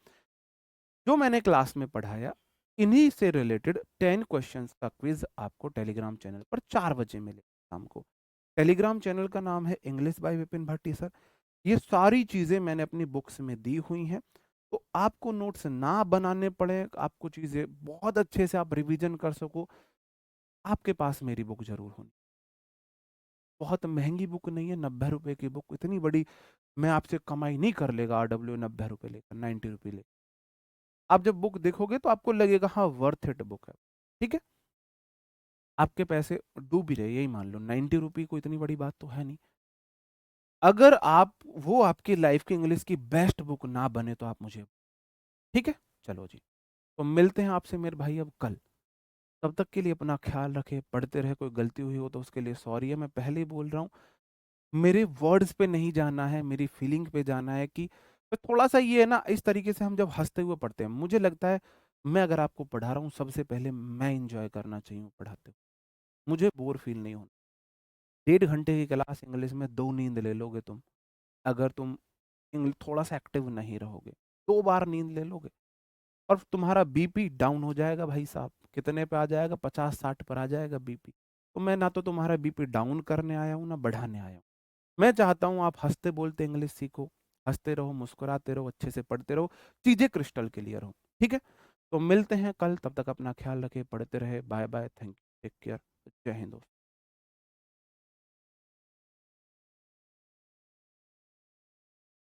जो मैंने क्लास में पढ़ाया इन्हीं से रिलेटेड 10 क्वेश्चंस का क्विज आपको टेलीग्राम चैनल पर 4 बजे मिले शाम को। टेलीग्राम चैनल का नाम है English by Vipin Bhatti sir. ये सारी चीजें मैंने अपनी बुक्स में दी हुई हैं, तो आपको नोट्स ना बनाने पड़े, आपको चीजें बहुत अच्छे से आप रिवीजन कर सको, आपके पास मेरी बुक जरूर होनी। बहुत महंगी बुक नहीं है, 90 रुपए की बुक, इतनी बड़ी मैं आपसे कमाई नहीं कर लेगा RW 90 रुपए लेकर, 90 रुपये लेकर। आप जब बुक देखोगे तो आपको लगेगा हाँ वर्थ इट बुक है। ठीक है। आपके पैसे डूब ही रहे, यही मान लो, 90 रुपये को इतनी बड़ी बात तो है नहीं। अगर आप, वो आपकी लाइफ की इंग्लिश की बेस्ट बुक ना बने तो आप मुझे, ठीक है। चलो जी, तो मिलते हैं आपसे मेरे भाई अब कल। तब तक के लिए अपना ख्याल रखें, पढ़ते रहे। कोई गलती हुई हो तो उसके लिए सॉरी है, मैं पहले ही बोल रहा हूँ। मेरे वर्ड्स पे नहीं जाना है, मेरी फीलिंग पे जाना है कि तो थोड़ा सा ये है ना, इस तरीके से हम जब हंसते हुए पढ़ते हैं, मुझे लगता है मैं अगर आपको पढ़ा रहा हूँ सबसे पहले मैं इंजॉय करना चाहिए पढ़ाते हुए, मुझे बोर फील नहीं होना। 1.5 घंटे की क्लास इंग्लिश में 2 नींद ले लोगे तुम, अगर तुम थोड़ा सा एक्टिव नहीं रहोगे, 2 बार नींद ले लोगे और तुम्हारा बीपी डाउन हो जाएगा भाई साहब। कितने पे आ जाएगा, 50-60 पर आ जाएगा बीपी। तो मैं ना तो तुम्हारा बीपी डाउन करने आया हूँ ना बढ़ाने आया हूँ। मैं चाहता हूँ आप हंसते बोलते इंग्लिश सीखो, हंसते रहो, मुस्कुराते रहो, अच्छे से पढ़ते रहो, चीजें क्रिस्टल क्लियर हो। ठीक है। तो मिलते हैं कल, तब तक अपना ख्याल रखें, पढ़ते रहे। Bye bye, thank you, take care, जय हिंद दोस्तों।